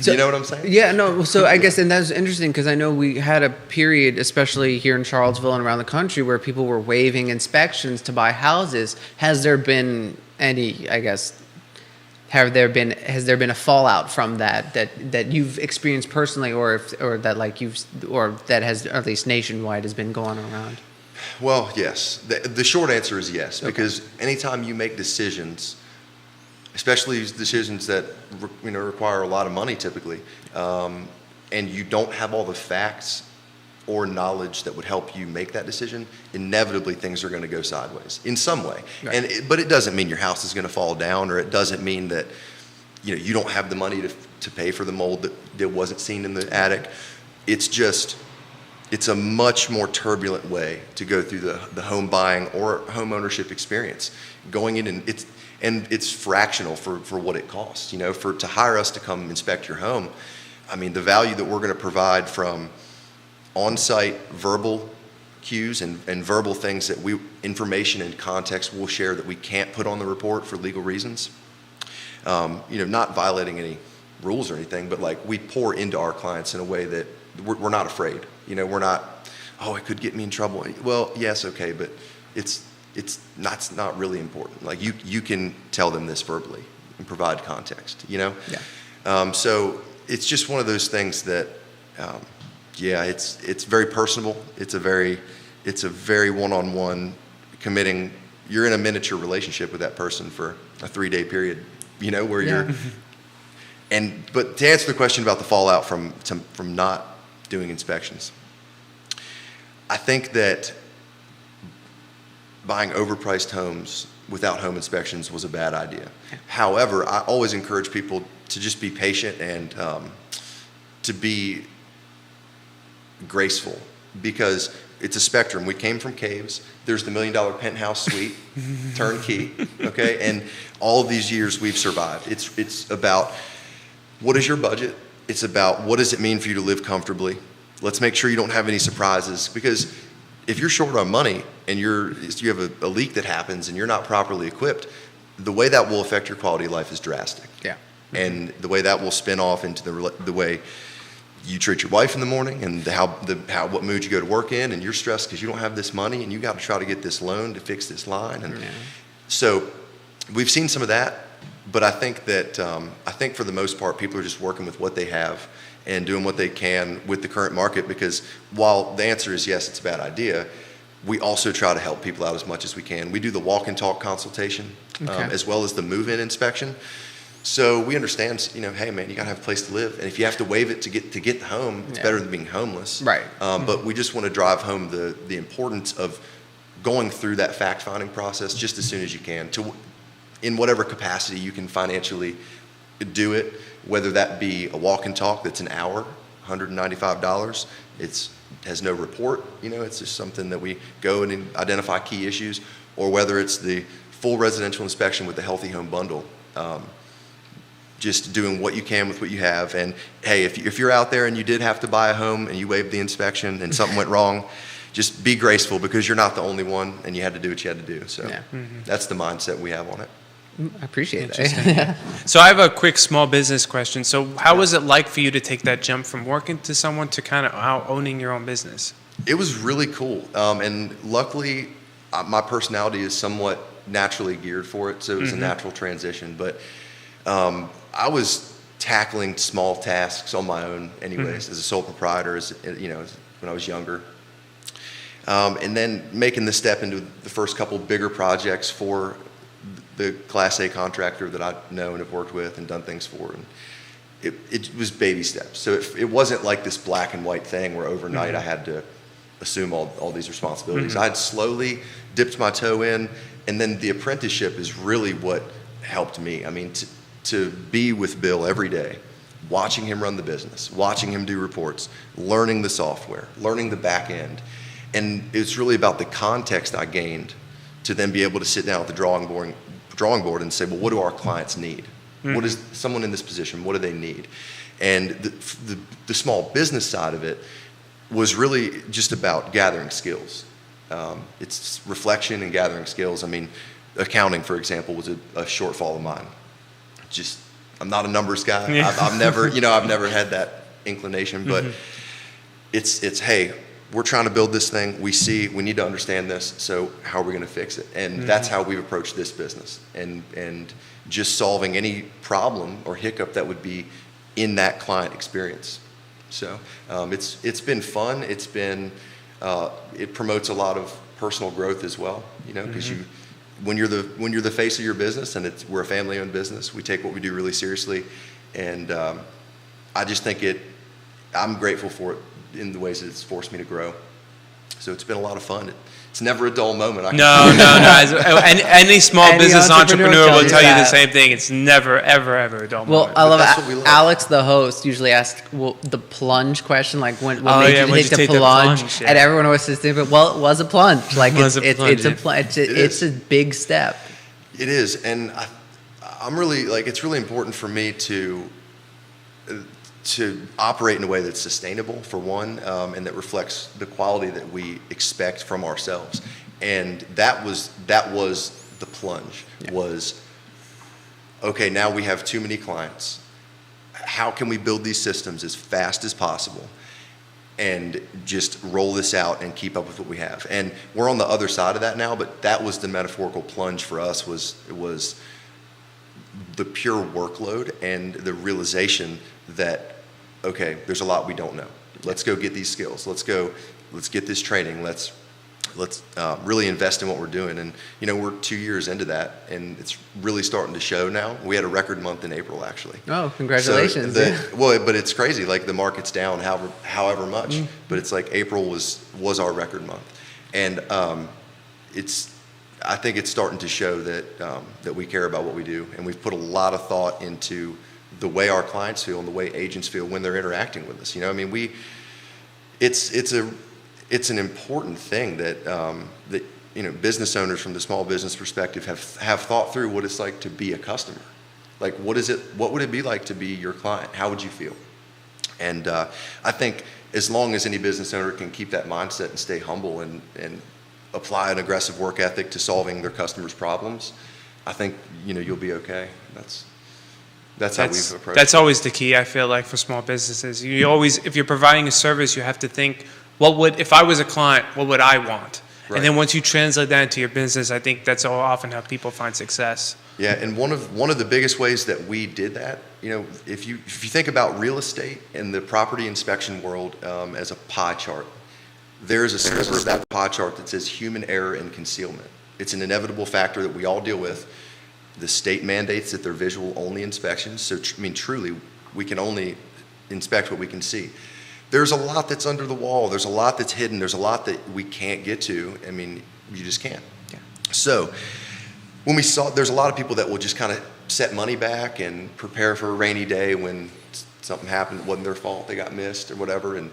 So, you know what I'm saying? Yeah, no. So I guess, and that's interesting because I know we had a period, especially here in Charlottesville and around the country, where people were waiving inspections to buy houses. Has there been any, I guess, has there been a fallout from that you've experienced personally, or that has, or at least nationwide, has been going around? Well, yes. The short answer is yes, because anytime you make decisions, especially decisions that require a lot of money typically, and you don't have all the facts or knowledge that would help you make that decision, inevitably things are going to go sideways in some way. Right. But it doesn't mean your house is going to fall down, or it doesn't mean that you don't have the money to pay for the mold that wasn't seen in the attic. It's a much more turbulent way to go through the home buying or home ownership experience. Going in and it's fractional for what it costs. To hire us to come inspect your home, I mean, the value that we're going to provide from on-site verbal cues and verbal things that information and context we'll share that we can't put on the report for legal reasons. Not violating any rules or anything, but like we pour into our clients in a way that we're not afraid. We're not, it could get me in trouble. Well, yes, okay, but it's not really important. Like you can tell them this verbally and provide context, Yeah. So it's just one of those things that, it's very personable. It's a very one-on-one committing. You're in a miniature relationship with that person for a 3-day period, where you're, but to answer the question about the fallout from not doing inspections, I think that buying overpriced homes without home inspections was a bad idea. However, I always encourage people to just be patient and to be graceful, because it's a spectrum. We came from caves. There's the $1 million penthouse suite, turnkey, okay? And all of these years we've survived. It's about what is your budget? It's about what does it mean for you to live comfortably? Let's make sure you don't have any surprises, because if you're short on money and you have a leak that happens and you're not properly equipped, the way that will affect your quality of life is drastic. Yeah. And the way that will spin off into the way you treat your wife in the morning, and what mood you go to work in, and you're stressed because you don't have this money and you got to try to get this loan to fix this line. And so we've seen some of that, but I think that for the most part, people are just working with what they have and doing what they can with the current market, because while the answer is yes, it's a bad idea, we also try to help people out as much as we can. We do the walk and talk consultation, as well as the move-in inspection. So we understand, hey man, you gotta have a place to live, and if you have to waive it to get home, it's better than being homeless. Right. But we just want to drive home the importance of going through that fact-finding process just as soon as you can, in whatever capacity you can financially do it, whether that be a walk and talk that's an hour, $195. It has no report, it's just something that we go and identify key issues, or whether it's the full residential inspection with the Healthy Home Bundle. Just doing what you can with what you have. And hey, if you're out there and you did have to buy a home and you waived the inspection and something went wrong, just be graceful, because you're not the only one and you had to do what you had to do. So that's the mindset we have on it. I appreciate that. So I have a quick small business question. So how was it like for you to take that jump from working to someone to kind of owning your own business? It was really cool. And luckily, my personality is somewhat naturally geared for it. So it was a natural transition. But I was tackling small tasks on my own anyways, as a sole proprietor, when I was younger. And then making the step into the first couple bigger projects for the Class A contractor that I know and have worked with and done things for. And it was baby steps. So it wasn't like this black and white thing where overnight I had to assume all these responsibilities. I'd slowly dipped my toe in, and then the apprenticeship is really what helped me. I mean, to be with Bill every day, watching him run the business, watching him do reports, learning the software, learning the back end. And it's really about the context I gained to then be able to sit down at the drawing board and say, well, what do our clients need? What is someone in this position, what do they need? And the small business side of it was really just about gathering skills. It's reflection and gathering skills. I mean, accounting, for example, was a shortfall of mine. I'm not a numbers guy. Yeah. I've never had that inclination, but it's, hey, we're trying to build this thing. We need to understand this. So how are we going to fix it? And that's how we've approached this business, and just solving any problem or hiccup that would be in that client experience. So it's been fun. It promotes a lot of personal growth as well. Because when you're the face of your business, and we're a family-owned business, we take what we do really seriously, and I just think I'm grateful for it in the ways that it's forced me to grow. So it's been a lot of fun. It's never a dull moment. No. Any small business entrepreneur will tell you the same thing. It's never, ever, ever a dull moment. Well, I that's what we love love. Alex, the host, usually asks the plunge question, like when Oh, made yeah, you when'd take you the take the plunge, plunge? Yeah. and everyone always says, "But well, it was a plunge. Like Was a it's plunge, a yeah. plunge. It It's is. a big step." It is, and I'm really it's really important for me to operate in a way that's sustainable, for one, and that reflects the quality that we expect from ourselves. And that was the plunge. Was, okay, now we have too many clients. How can we build these systems as fast as possible and just roll this out and keep up with what we have? And we're on the other side of that now, but that was the metaphorical plunge for us. Was the pure workload and the realization that, okay, there's a lot we don't know. Let's go get these skills. Let's get this training. Let's really invest in what we're doing. And we're 2 years into that, and it's really starting to show now. We had a record month in April, actually. Oh, congratulations! But it's crazy. Like, the market's down however much, but it's like April was our record month, and I think it's starting to show that we care about what we do, and we've put a lot of thought into the way our clients feel and the way agents feel when they're interacting with us. I mean, it's an important thing that business owners from the small business perspective have thought through what it's like to be a customer. Like, what would it be like to be your client? How would you feel? And I think as long as any business owner can keep that mindset and stay humble and apply an aggressive work ethic to solving their customers' problems, I think you'll be okay. That's how we've approached it. That's always the key, I feel like, for small businesses. You always, if you're providing a service, you have to think, if I was a client, what would I want? Right. And then once you translate that into your business, I think that's often how people find success. Yeah, and one of the biggest ways that we did that, if you think about real estate and the property inspection world as a pie chart, there's a sliver of that pie chart that says human error and concealment. It's an inevitable factor that we all deal with. The state mandates that they're visual-only inspections, so truly, we can only inspect what we can see. There's a lot that's under the wall. There's a lot that's hidden. There's a lot that we can't get to. I mean, you just can't. Yeah. So when we saw, there's a lot of people that will just kind of set money back and prepare for a rainy day when something happened, it wasn't their fault, they got missed or whatever, and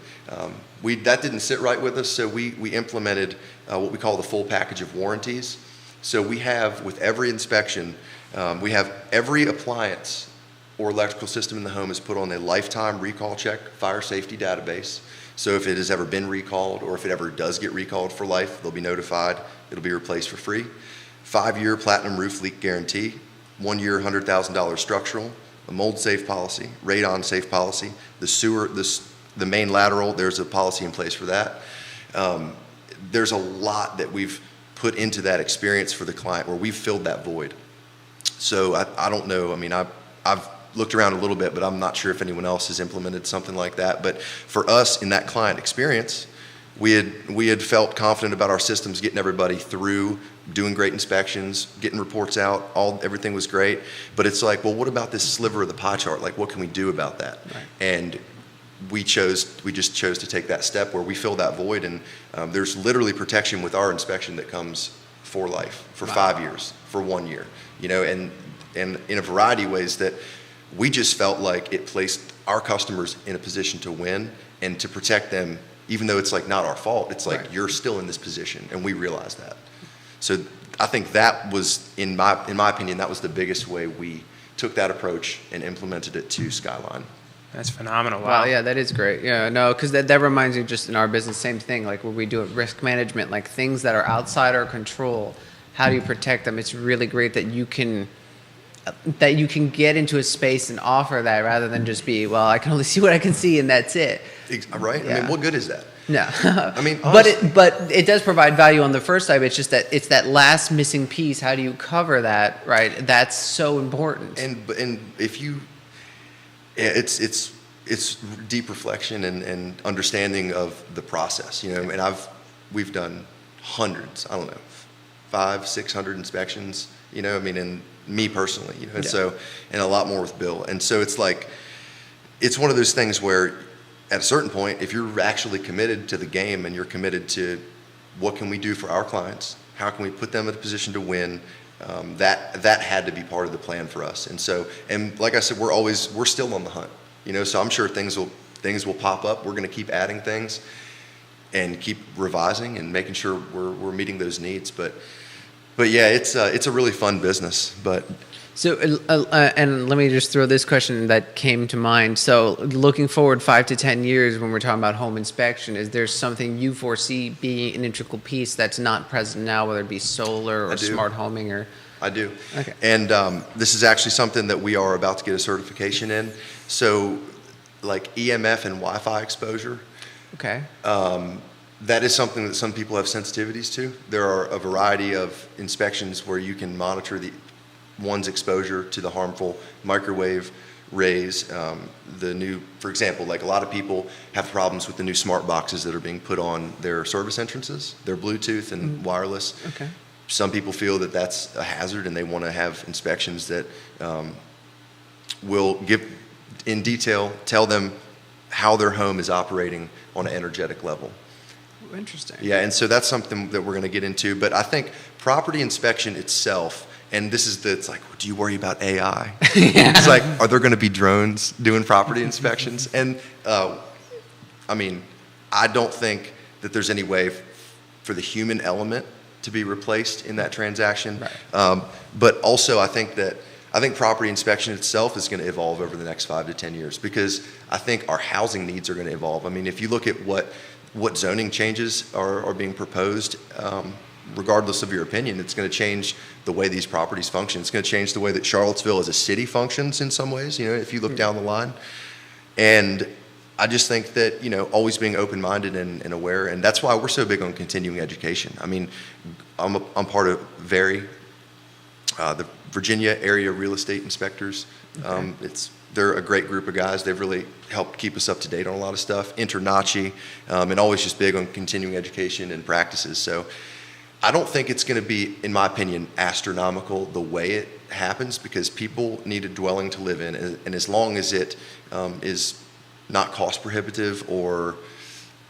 that didn't sit right with us, so we implemented what we call the full package of warranties. So we have, with every inspection, we have every appliance or electrical system in the home is put on a lifetime recall check fire safety database. So if it has ever been recalled, or if it ever does get recalled for life, they'll be notified. It'll be replaced for free. 5-year platinum roof leak guarantee, 1 year $100,000 structural, a mold safe policy, radon safe policy, the sewer, the main lateral, there's a policy in place for that. There's a lot that we've put into that experience for the client where we've filled that void. So I don't know, I mean, I've looked around a little bit, but I'm not sure if anyone else has implemented something like that. But for us in that client experience, we had felt confident about our systems, getting everybody through, doing great inspections, getting reports out, everything was great. But it's like, well, what about this sliver of the pie chart? Like, what can we do about that? Right. And we just chose to take that step where we fill that void, and there's literally protection with our inspection that comes for life, for 5 years, for 1 year, and in a variety of ways that we just felt like it placed our customers in a position to win and to protect them, even though it's like not our fault. It's like, right, you're still in this position, and we realize that. So I think that was, in my opinion, that was the biggest way we took that approach and implemented it to Skyline. That's phenomenal. Wow, yeah, that is great. Yeah, no, because that reminds me, just in our business, same thing, like what we do at risk management, like things that are outside our control, how do you protect them? It's really great that you can get into a space and offer that, rather than just be, well, I can only see what I can see and that's it. Right? Yeah. I mean, what good is that? No. I mean, but it does provide value on the first side. But it's just that it's that last missing piece. How do you cover that? Right. That's so important. And if you, it's deep reflection and understanding of the process, and we've done hundreds, I don't know, 500-600 inspections, and me personally, and so, and a lot more with Bill. And so it's like, it's one of those things where at a certain point, if you're actually committed to the game and you're committed to what can we do for our clients, how can we put them in a position to win, that had to be part of the plan for us. And so, and like I said, we're still on the hunt, so I'm sure things will pop up. We're going to keep adding things and keep revising and making sure we're meeting those needs. But yeah, it's a really fun business. But so, and let me just throw this question that came to mind. So, looking forward 5 to 10 years, when we're talking about home inspection, is there something you foresee being an integral piece that's not present now, whether it be solar or smart homing or? I do. Okay. And this is actually something that we are about to get a certification in. So, like EMF and Wi-Fi exposure. Okay. That is something that some people have sensitivities to. There are a variety of inspections where you can monitor one's exposure to the harmful microwave rays. For example, like a lot of people have problems with the new smart boxes that are being put on their service entrances. They're Bluetooth and wireless. Okay. Some people feel that that's a hazard, and they want to have inspections that will give in detail, tell them how their home is operating on an energetic level. Interesting. Yeah, and so that's something that we're going to get into. But I think property inspection itself, and it's like, do you worry about AI? It's like, are there going to be drones doing property inspections? And I mean, I don't think that there's any way for the human element to be replaced in that transaction. Right. But also, I think property inspection itself is going to evolve over the next 5 to 10 years, because I think our housing needs are going to evolve. I mean, if you look at what zoning changes are being proposed, regardless of your opinion, it's going to change the way these properties function. It's going to change the way that Charlottesville as a city functions in some ways, if you look down the line. And I just think that, always being open-minded and aware, and that's why we're so big on continuing education. I mean, I'm part of VERI, the Virginia Area Real Estate Inspectors. Okay. They're a great group of guys. They've really helped keep us up to date on a lot of stuff. InterNACHI, and always just big on continuing education and practices. So I don't think it's going to be, in my opinion, astronomical the way it happens, because people need a dwelling to live in. And as long as it is not cost prohibitive or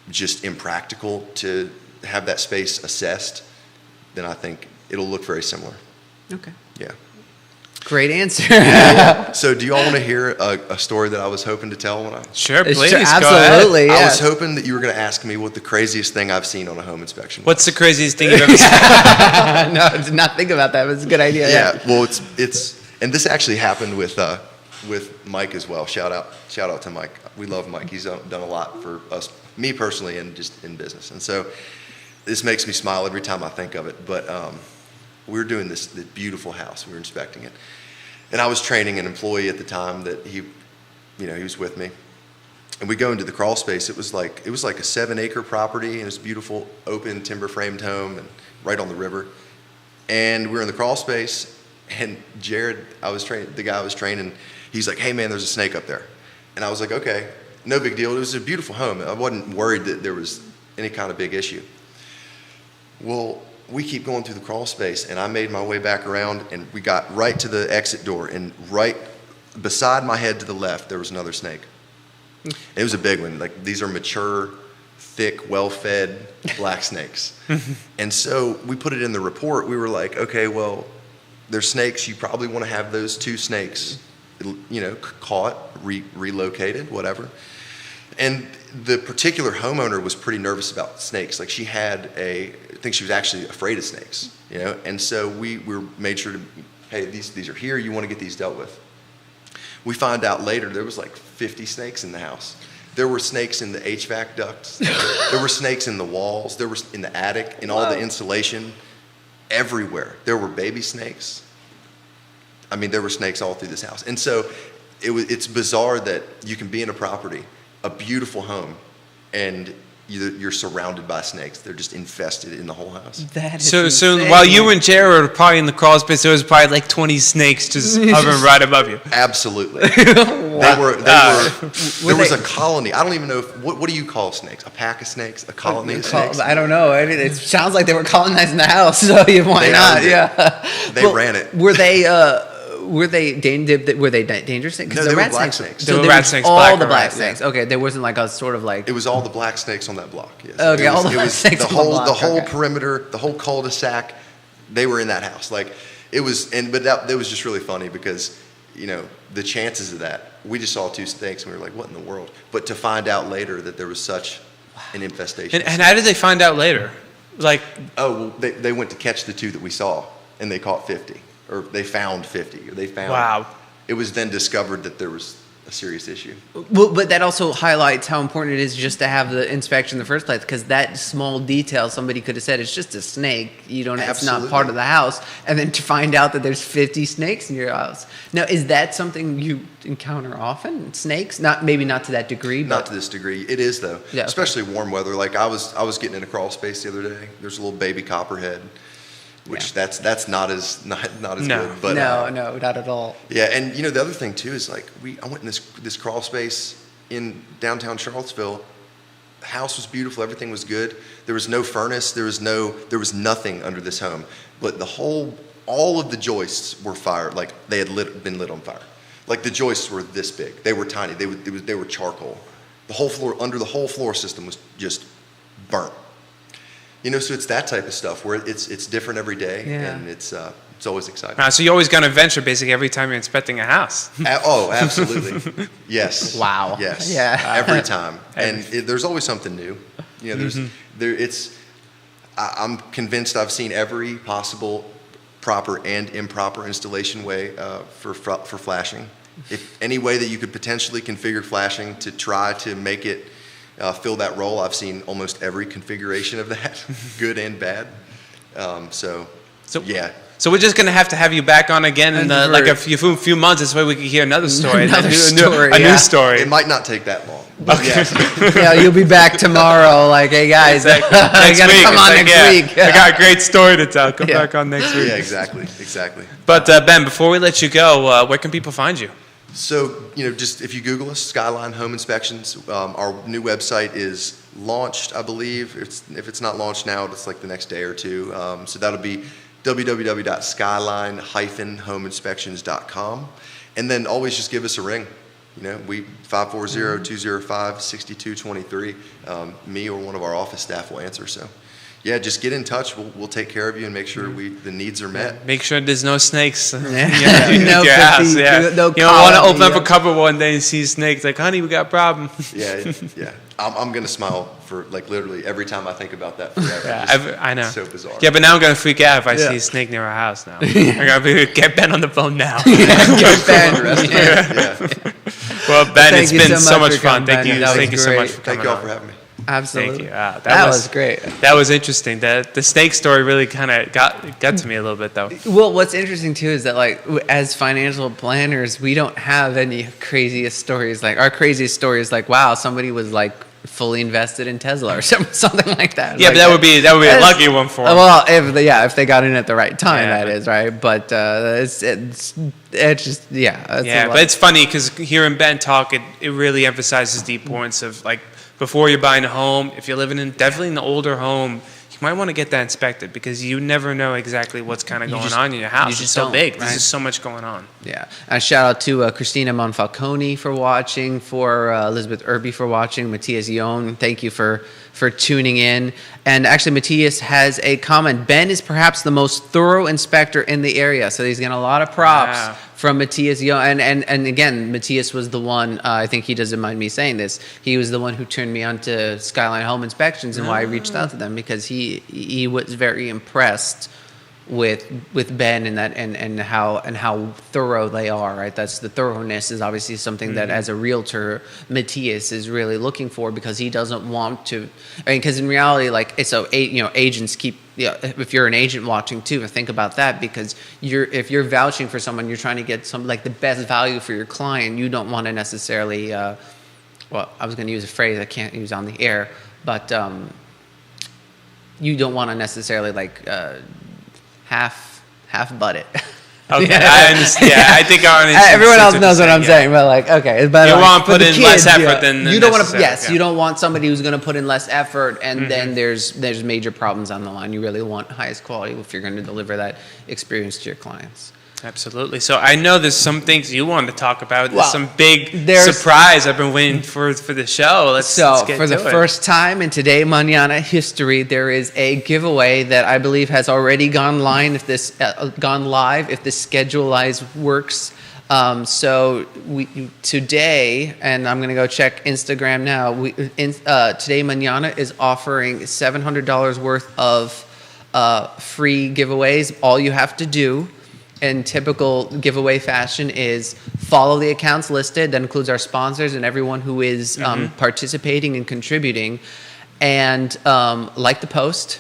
just impractical to have that space assessed, then I think it'll look very similar. Okay. Yeah. Great answer. So do you all want to hear a story that I was hoping to tell when I... Sure, please. Sure, Go ahead. absolutely. I Yes. was hoping that you were going to ask me what the craziest thing I've seen on a home inspection was. What's the craziest thing you've ever seen? No, I did not think about that, but it's a good idea. Yeah, well, it's and this actually happened with Mike as well. Shout out to Mike. We love Mike. He's done a lot for us, me personally, and just in business. And so this makes me smile every time I think of it. But we were doing this beautiful house. We were inspecting it, and I was training an employee at the time that he was with me. And we go into the crawl space. It was like a 7-acre property, and it's a beautiful open timber framed home, and right on the river. And we were in the crawl space, and Jared, the guy I was training, he's like, "Hey man, there's a snake up there." And I was like, "Okay, no big deal." It was a beautiful home. I wasn't worried that there was any kind of big issue. Well, we keep going through the crawl space, and I made my way back around, and we got right to the exit door, and right beside my head to the left, there was another snake. It was a big one. Like, these are mature, thick, well-fed black snakes. And so we put it in the report. We were like, okay, well, there's snakes. You probably want to have those 2 snakes, caught, relocated, whatever. And the particular homeowner was pretty nervous about snakes. Like, I think she was actually afraid of snakes, And so we made sure to, hey, these are here. You want to get these dealt with. We find out later there was like 50 snakes in the house. There were snakes in the HVAC ducts. There were snakes in the walls. There were in the attic, in all the insulation, everywhere. There were baby snakes. I mean, there were snakes all through this house. And so it's bizarre that you can be in a property, a beautiful home, and you're surrounded by snakes. They're just infested in the whole house. That is So insane. while you and Jared were probably in the crawl space, there was probably like 20 snakes just hovering right above you. Absolutely. There was they- a colony. I don't even know what do you call snakes? A pack of snakes? A colony of snakes? I don't know. I mean, it sounds like they were colonizing the house, so why They not? owned it. Yeah. They ran it. Were they dangerous snakes? 'Cause No, the they were rat black snakes. snakes. So They were they rat were snakes, all black the or black rat, snakes. Okay, there wasn't like a sort of like. It was all the black snakes on that block. Yes. Okay, all the it black was snakes the on the whole block, the whole okay. perimeter, the whole cul-de-sac. They were in that house. Like, it was, but that was just really funny because the chances of that. We just saw 2 snakes and we were like, what in the world? But to find out later that there was such an infestation. And how did they find out later? Like, Well, they went to catch the 2 that we saw, and they caught 50, or they found 50, or they found. wow. It was then discovered that there was a serious issue. Well, but that also highlights how important it is just to have the inspection in the first place, because that small detail somebody could have said it's just a snake. You don't. It's Absolutely. not part of the house, and then to find out that there's 50 snakes in your house. Now, is that something you encounter often? Snakes? Maybe not to that degree, Not but to this degree. It is though, Yeah, okay. especially warm weather. Like I was getting in a crawl space the other day. There's a little baby copperhead, which Yeah. that's not as No. good. But no, not at all. yeah, and the other thing too is like I went in this crawl space in downtown Charlottesville. The house was beautiful. Everything was good. There was no furnace. There was nothing under this home. But all of the joists were fired. Like they had been lit on fire. Like the joists were this big. They were tiny. They were charcoal. The whole floor, under the whole floor system was just burnt. So it's that type of stuff where it's different every day, Yeah. and it's always exciting. So you always got an adventure basically every time you're inspecting a house. Oh, absolutely. Yes. Wow. Yes. Yeah. Every time, and there's always something new. I'm convinced I've seen every possible proper and improper installation way for flashing. If any way that you could potentially configure flashing to try to make it fill that role, I've seen almost every configuration of that, good and bad. So yeah. So we're just gonna have to have you back on again in And like a for- few months. This way we can hear another story, Another a story, new yeah. story. It might not take that long. But yes. Yeah, you'll be back tomorrow. Like, hey guys, you Next gotta week, come it's on like, next yeah, week. I got a great story to tell. Come Yeah. back on next week. Yeah, exactly. But Ben, before we let you go, where can people find you? So, just if you Google us, Skyline Home Inspections, our new website is launched, I believe. If it's not launched now, it's like the next day or two. So that'll be www.skyline-homeinspections.com. And then always just give us a ring. We 540-205-6223. Me or one of our office staff will answer. So, yeah, just get in touch. We'll take care of you and make sure the needs are met. Make sure there's no snakes in No your house. 50, Yeah. no You don't want to colony, open up yeah. a cupboard one day and see snakes. Like, honey, we got a problem. Yeah. I'm gonna smile for like literally every time I think about that forever. Yeah, Just I know. So bizarre. Yeah, but now I'm gonna freak out if I Yeah. see a snake near our house. Now I'm gonna get Ben on the phone now. Get Ben. Yeah. Well, Ben, Thank it's you been so so much much for fun. coming, Thank Ben. you. That Thank was you so much great. for Thank coming y'all on. for having me. Absolutely. Thank you. That was great. That was interesting. The snake story really kind of got to me a little bit, though. Well, what's interesting too is that like as financial planners, we don't have any craziest stories. Like our craziest story is like, wow, somebody was like fully invested in Tesla or something like that. Yeah, Like, but that would be a that's- lucky one for him. Well, if they got in at the right time, Yeah, that but- is right. But it's just it's a Yeah, lot. but it's funny because hearing Ben talk, it really emphasizes the importance of like before you're buying a home, if you're living in definitely an older home, you might want to get that inspected because you never know exactly what's kind of going on in your house. It's so don't, big. right? There's just so much going on. Yeah. And shout out to Christina Monfalcone for watching, for Elizabeth Irby for watching, Matthias Yon, thank you for tuning in. And actually, Matthias has a comment. Ben is perhaps the most thorough inspector in the area. So he's getting a lot of props Wow. from Matthias Yon. And again, Matthias was the one, I think he doesn't mind me saying this, he was the one who turned me on to Skyline Home Inspections and why I reached out to them, because he was very impressed with Ben and that and how thorough they are, right? That's the thoroughness is obviously something that as a realtor, Matthias is really looking for, because he doesn't want to. I mean, because in reality, like agents keep. If you're an agent watching too, think about that, because if you're vouching for someone, you're trying to get the best value for your client. You don't want to necessarily. I was going to use a phrase I can't use on the air, but you don't want to necessarily half butt it. Okay, I understand. Yeah, I think our everyone else knows what I'm saying, but okay, but you want to put in less effort yeah. than you don't want to. necessary, Yes, yeah. you don't want somebody who's going to put in less effort, and then there's major problems on the line. You really want highest quality if you're going to deliver that experience to your clients. Absolutely. So I know there's some things you wanted to talk about. There's Well, some big there's- surprise I've been waiting for the show. Let's get for the to it. first time in Today Mañana history, there is a giveaway that I believe has already gone live. If this schedule-wise works. So today, and I'm going to go check Instagram now. Today Mañana is offering $700 worth of free giveaways. All you have to do, in typical giveaway fashion, is follow the accounts listed. That includes our sponsors and everyone who is participating and contributing, and like the post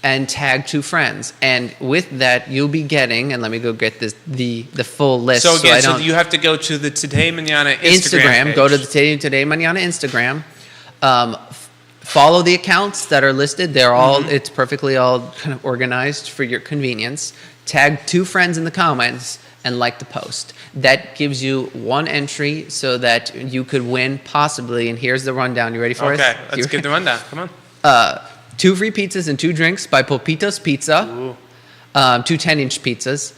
and tag 2 friends. And with that, you'll be getting, and let me go get the full list. So again, so I don't, you have to go to the Today Mañana Instagram page. Go to the Today Mañana Instagram. Follow the accounts that are listed. They're all, it's perfectly all kind of organized for your convenience. Tag 2 friends in the comments and like the post. That gives you 1 entry so that you could win possibly. And here's the rundown. You ready for it? Okay, let's get the rundown. Come on. 2 free pizzas and 2 drinks by Popito's Pizza. Ooh. 2 10-inch pizzas.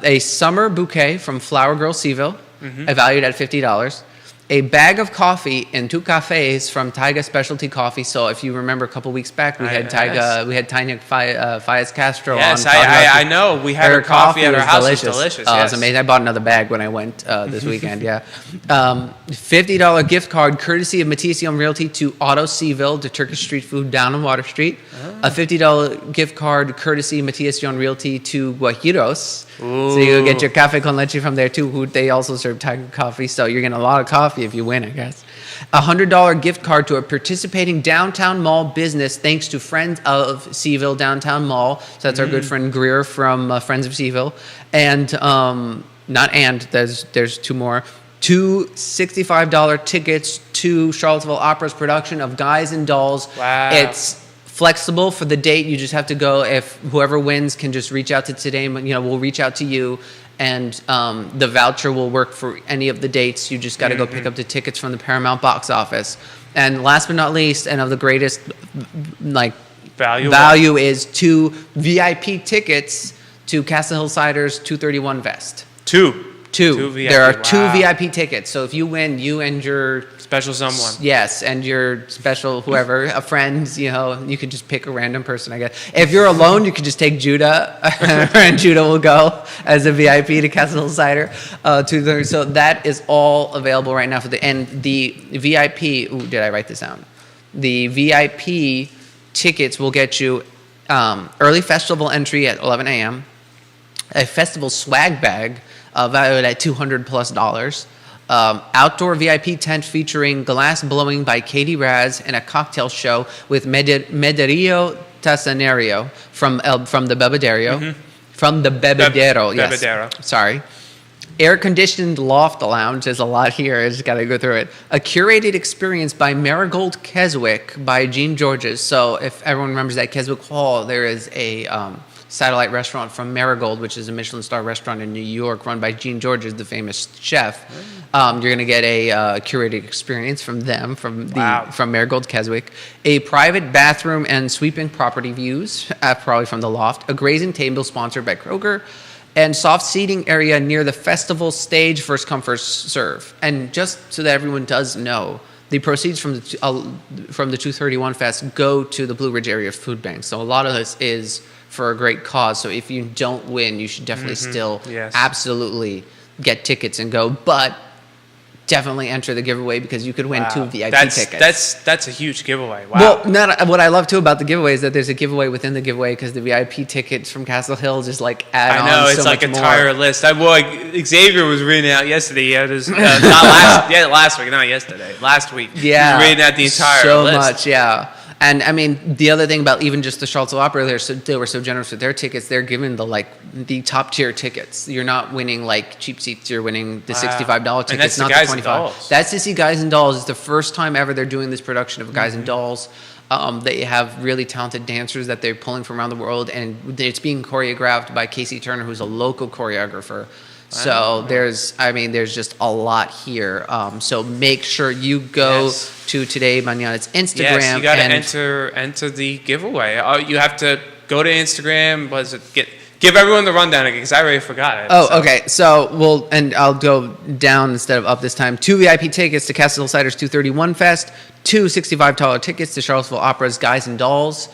A summer bouquet from Flower Girl Seville, valued at $50. A bag of coffee and 2 cafes from Taiga Specialty Coffee. So if you remember a couple weeks back, we had Taiga, we had Tanya Fayez Castro Yes, on. I know. We had her coffee at our house. Delicious. It was delicious. Oh, Yes. it was amazing. I bought another bag when I went this weekend, yeah. $50 gift card courtesy of Matthias Young Realty to Auto Seville, to Turkish street food down on Water Street. A $50 gift card courtesy Matthias Young Realty to Guajiros. So you get your cafe con leche from there too, who they also serve Tiger coffee. So you're getting a lot of coffee if you win, I guess. A $100 gift card to a participating downtown mall business, thanks to Friends of Seville Downtown Mall. So that's our good friend Greer from Friends of Seville. And there's 2 more. 2 $65 tickets to Charlottesville Opera's production of Guys and Dolls. Wow. It's flexible for the date. You just have to go. If whoever wins can just reach out to Today, we'll reach out to you, and the voucher will work for any of the dates. You just got to go pick up the tickets from the Paramount box office. And last but not least, and of the greatest value is 2 VIP tickets to Castle Hill Cider's 231 Vest. Two. VIP. There are 2 Wow. VIP tickets. So if you win, you and your Special someone. yes, and your special whoever, a friend, you could just pick a random person, I guess. If you're alone, you could just take Judah, and Judah will go as a VIP to Castle Hill Cider. So that is all available right now and the VIP. Ooh, did I write this down? The VIP tickets will get you early festival entry at 11 a.m. A festival swag bag valued at $200+. Outdoor VIP tent featuring glass blowing by Katie Raz and a cocktail show with Mederio Tassanerio from the Bebedero. From the Bebedero, yes. Bebedero. Sorry. Air-conditioned loft lounge. There's a lot here. I just got to go through it. A curated experience by Marigold Keswick by Jean Georges. So if everyone remembers that Keswick Hall, there is a satellite restaurant from Marigold, which is a Michelin star restaurant in New York, run by Gene Georges, the famous chef. You're going to get a curated experience from them, from Marigold Keswick. A private bathroom and sweeping property views, probably from the loft. A grazing table sponsored by Kroger. And soft seating area near the festival stage, first come, first serve. And just so that everyone does know, the proceeds from the 231 Fest go to the Blue Ridge Area Food Bank. So a lot of this is for a great cause. So if you don't win, you should definitely still absolutely get tickets and go. But definitely enter the giveaway because you could win 2 VIP tickets. That's a huge giveaway. Wow. Well, what I love too about the giveaway is that there's a giveaway within the giveaway because the VIP tickets from Castle Hill just like add on. I know, it's so like a much entire more. list. Xavier was reading out yesterday. Not last week, not yesterday. Last week. Yeah. He was reading out the entire so list. So much, yeah. And I mean, the other thing about even just the Charlottesville Opera, they were so generous with their tickets. They're giving the top tier tickets. You're not winning like cheap seats. You're winning the $65 tickets, not the $25. That's to see Guys and Dolls. It's the first time ever they're doing this production of Guys and Dolls. They have really talented dancers that they're pulling from around the world, and it's being choreographed by Casey Turner, who's a local choreographer. So there's just a lot here. So make sure you go to Today Mañana's Instagram. Yes, you got to enter the giveaway. You have to go to Instagram. Give everyone the rundown again because I already forgot it. Okay. So I'll go down instead of up this time. 2 VIP tickets to Castle Hill Cider's 231 Fest. 2 $65 tickets to Charlottesville Opera's Guys and Dolls.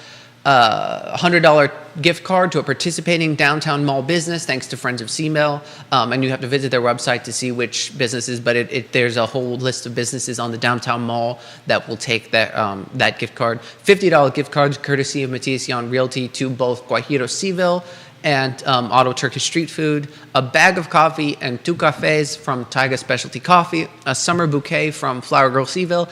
$100 gift card to a participating downtown mall business thanks to Friends of C-Mill, and you have to visit their website to see which businesses, but there's a whole list of businesses on the downtown mall that will take that gift card. $50 gift card courtesy of Matthias Jan Realty to both Guajiro Seville and Auto Turkish Street Food, a bag of coffee and 2 cafes from Taiga Specialty Coffee, a summer bouquet from Flower Girl Seville,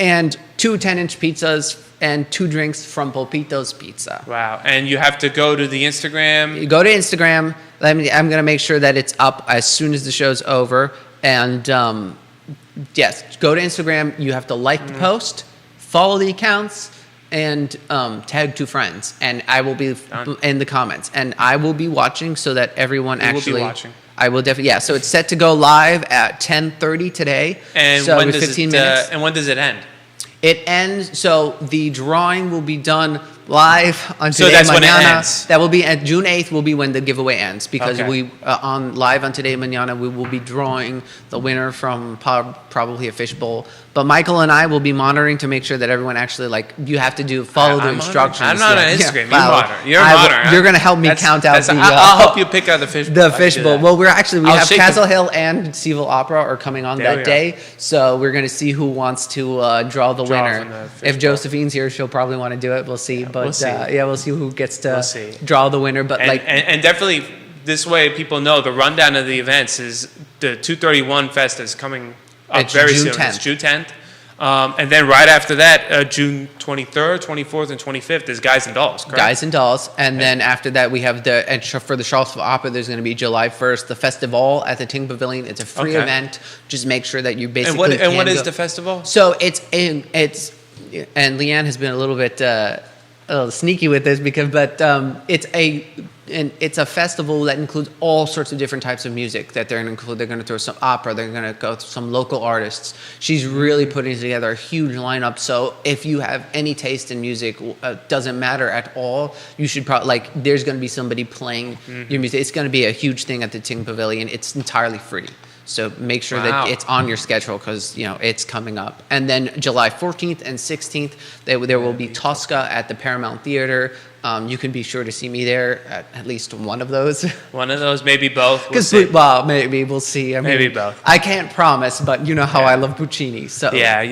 and 2 10-inch pizzas and 2 drinks from Polpito's Pizza. Wow. And you have to go to the Instagram. You go to Instagram. I'm going to make sure that it's up as soon as the show's over. And yes, go to Instagram. You have to like the post, follow the accounts, and tag 2 friends. And I will be in the comments. And I will be watching so that everyone actually... will be watching. I will definitely, so it's set to go live at 10:30 today. And so when with does 15 minutes. And when does it end? It ends, so the drawing will be done live on Today So that's Mañana. when it ends. That will be at June 8th will be when the giveaway ends because Okay. we on live on Today Mañana we will be drawing the winner from probably a fishbowl. But Michael and I will be monitoring to make sure that everyone actually you have to follow the instructions. I'm not on Instagram. You monitor. You're a monitor. You're going to help me count out I'll help you pick out the fishbowl. The fishbowl. Well, we I'll have shake Castle them. Hill and Seville Opera are coming on that day, so we're going to see who wants to draw the winner. from the If fishbowl. Josephine's here, she'll probably want to do it. We'll see, but we'll see. we'll see who gets to see. draw the winner. But And definitely this way people know the rundown of the events is the 231 Fest is coming up It's very June soon. 10th. It's June 10th. And then right after that, June 23rd, 24th, and 25th is Guys and Dolls, correct? Guys and Dolls, and then after that we have for the Charlottesville Opera. There's going to be July 1st, the festival at the Ting Pavilion. It's a free event. Just make sure that you basically. And what is the festival? So it's and Leanne has been a little bit sneaky with this it's a festival that includes all sorts of different types of music that they're going to include. They're going to throw some opera. They're going to go through some local artists. She's really putting together a huge lineup. So if you have any taste in music, doesn't matter at all. You should probably there's going to be somebody playing your music. It's going to be a huge thing at the Ting Pavilion. It's entirely free. So make sure that it's on your schedule because it's coming up. And then July 14th and 16th, there will be Tosca at the Paramount Theater. You can be sure to see me there at least one of those. One of those, maybe both. We'll see. Maybe we'll see. Maybe both. I can't promise, but you know how I love Puccini. So Yeah,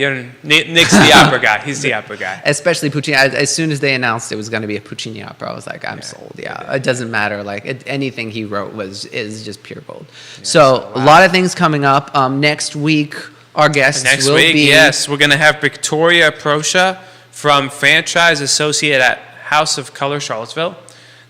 Nick's the opera guy. He's the opera guy. especially Puccini. As soon as they announced it was going to be a Puccini opera, I was like, I'm sold. Yeah, it doesn't matter. Anything he wrote is just pure gold. So a lot of things coming up. Next week, our guests Next will week, be yes, we're going to have Victoria Proscia from Franchise Associate at House of Color Charlottesville.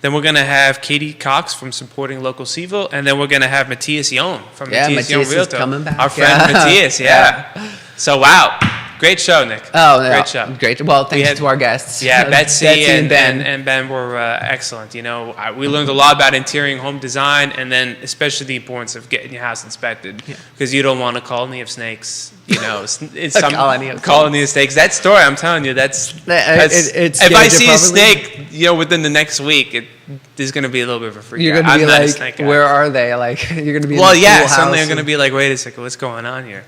Then we're going to have Katie Cox from Supporting Local Seville. And then we're going to have Matthias Yohn from Matthias Yohn Matthias is Realtor. coming back. Our friend Matthias, yeah. So, wow. Great show, Nick. Oh, yeah. Great show. Great. Well, thanks had- to our guests. Yeah, Betsy, and Ben. and Ben were excellent. You know, we learned a lot about interior home design, and then especially the importance of getting your house inspected, because you don't want a colony of snakes. You know, it's some colony of snakes. That story, I'm telling you, that's it's if I see a probably- snake, you know, within the next week, there's going to be a little bit of a freak You're out. gonna be I'm not a like, snake guy. where are they? Like, you're gonna be. Well, in the yeah, pool suddenly house I'm going to and- be like, wait a second, what's going on here?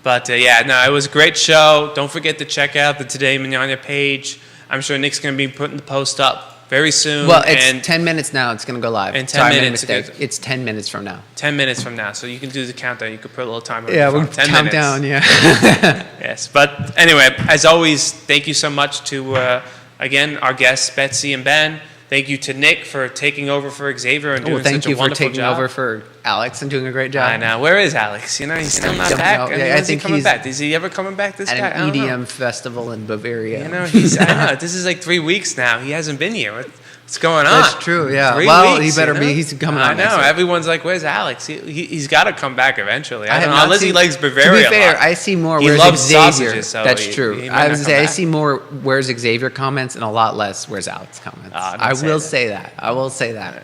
But yeah, no, it was a great show. Don't forget to check out the Today Manana page. I'm sure Nick's going to be putting the post up very soon. Well, it's and 10 minutes now. It's gonna go live. In 10 Sorry, I made a minutes, mistake. okay. It's 10 minutes from now. 10 minutes from now, so you can do the countdown. You could put a little timer. on Yeah, your we'll phone. 10 count minutes. down. Yeah. Yes, but anyway, as always, thank you so much to again our guests Betsy and Ben. Thank you to Nick for taking over for Xavier and doing Well, thank such you a for wonderful taking job. over for Alex and doing a great job. I know. Where is Alex? You know, he's still not don't back. know. I mean, Yeah, I when's he think coming he's back? Is he ever coming back? This At guy? I an don't know. EDM festival in Bavaria. You know, I know. This is like 3 weeks now. He hasn't been here. What's going on? That's true, yeah. 3 Well, weeks, he better you know? be. He's coming I out know. next week. Everyone's like, "Where's Alex?" He's got to come back eventually. I have don't know. not Unless he seen- likes Bavaria. To be a fair, lot. I see more He where's loves Xavier. sausages, so That's he true. might I not was come say I back. see more where's Xavier comments and a lot less where's Alex comments. Ah, don't I say will that. say that. I will say that.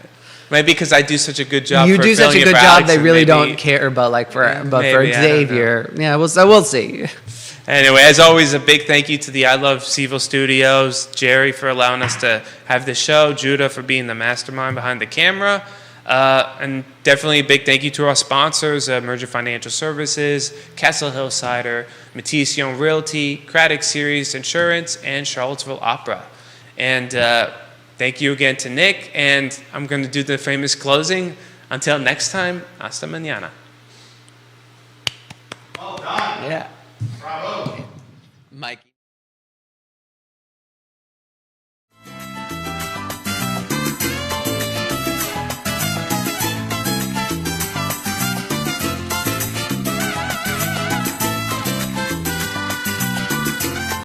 Maybe because I do such a good job. You for do such a filling it good for job. Alex, They and really maybe- don't care about for maybe, I don't know. Xavier. Yeah, we'll see. Anyway, as always, a big thank you to the I Love Seville Studios, Jerry for allowing us to have this show, Judah for being the mastermind behind the camera, and definitely a big thank you to our sponsors, Merger Financial Services, Castle Hill Cider, Matisse Young Realty, Craddock Series Insurance, and Charlottesville Opera. And thank you again to Nick, and I'm going to do the famous closing. Until next time, hasta mañana. Yeah. Bravo. Mikey.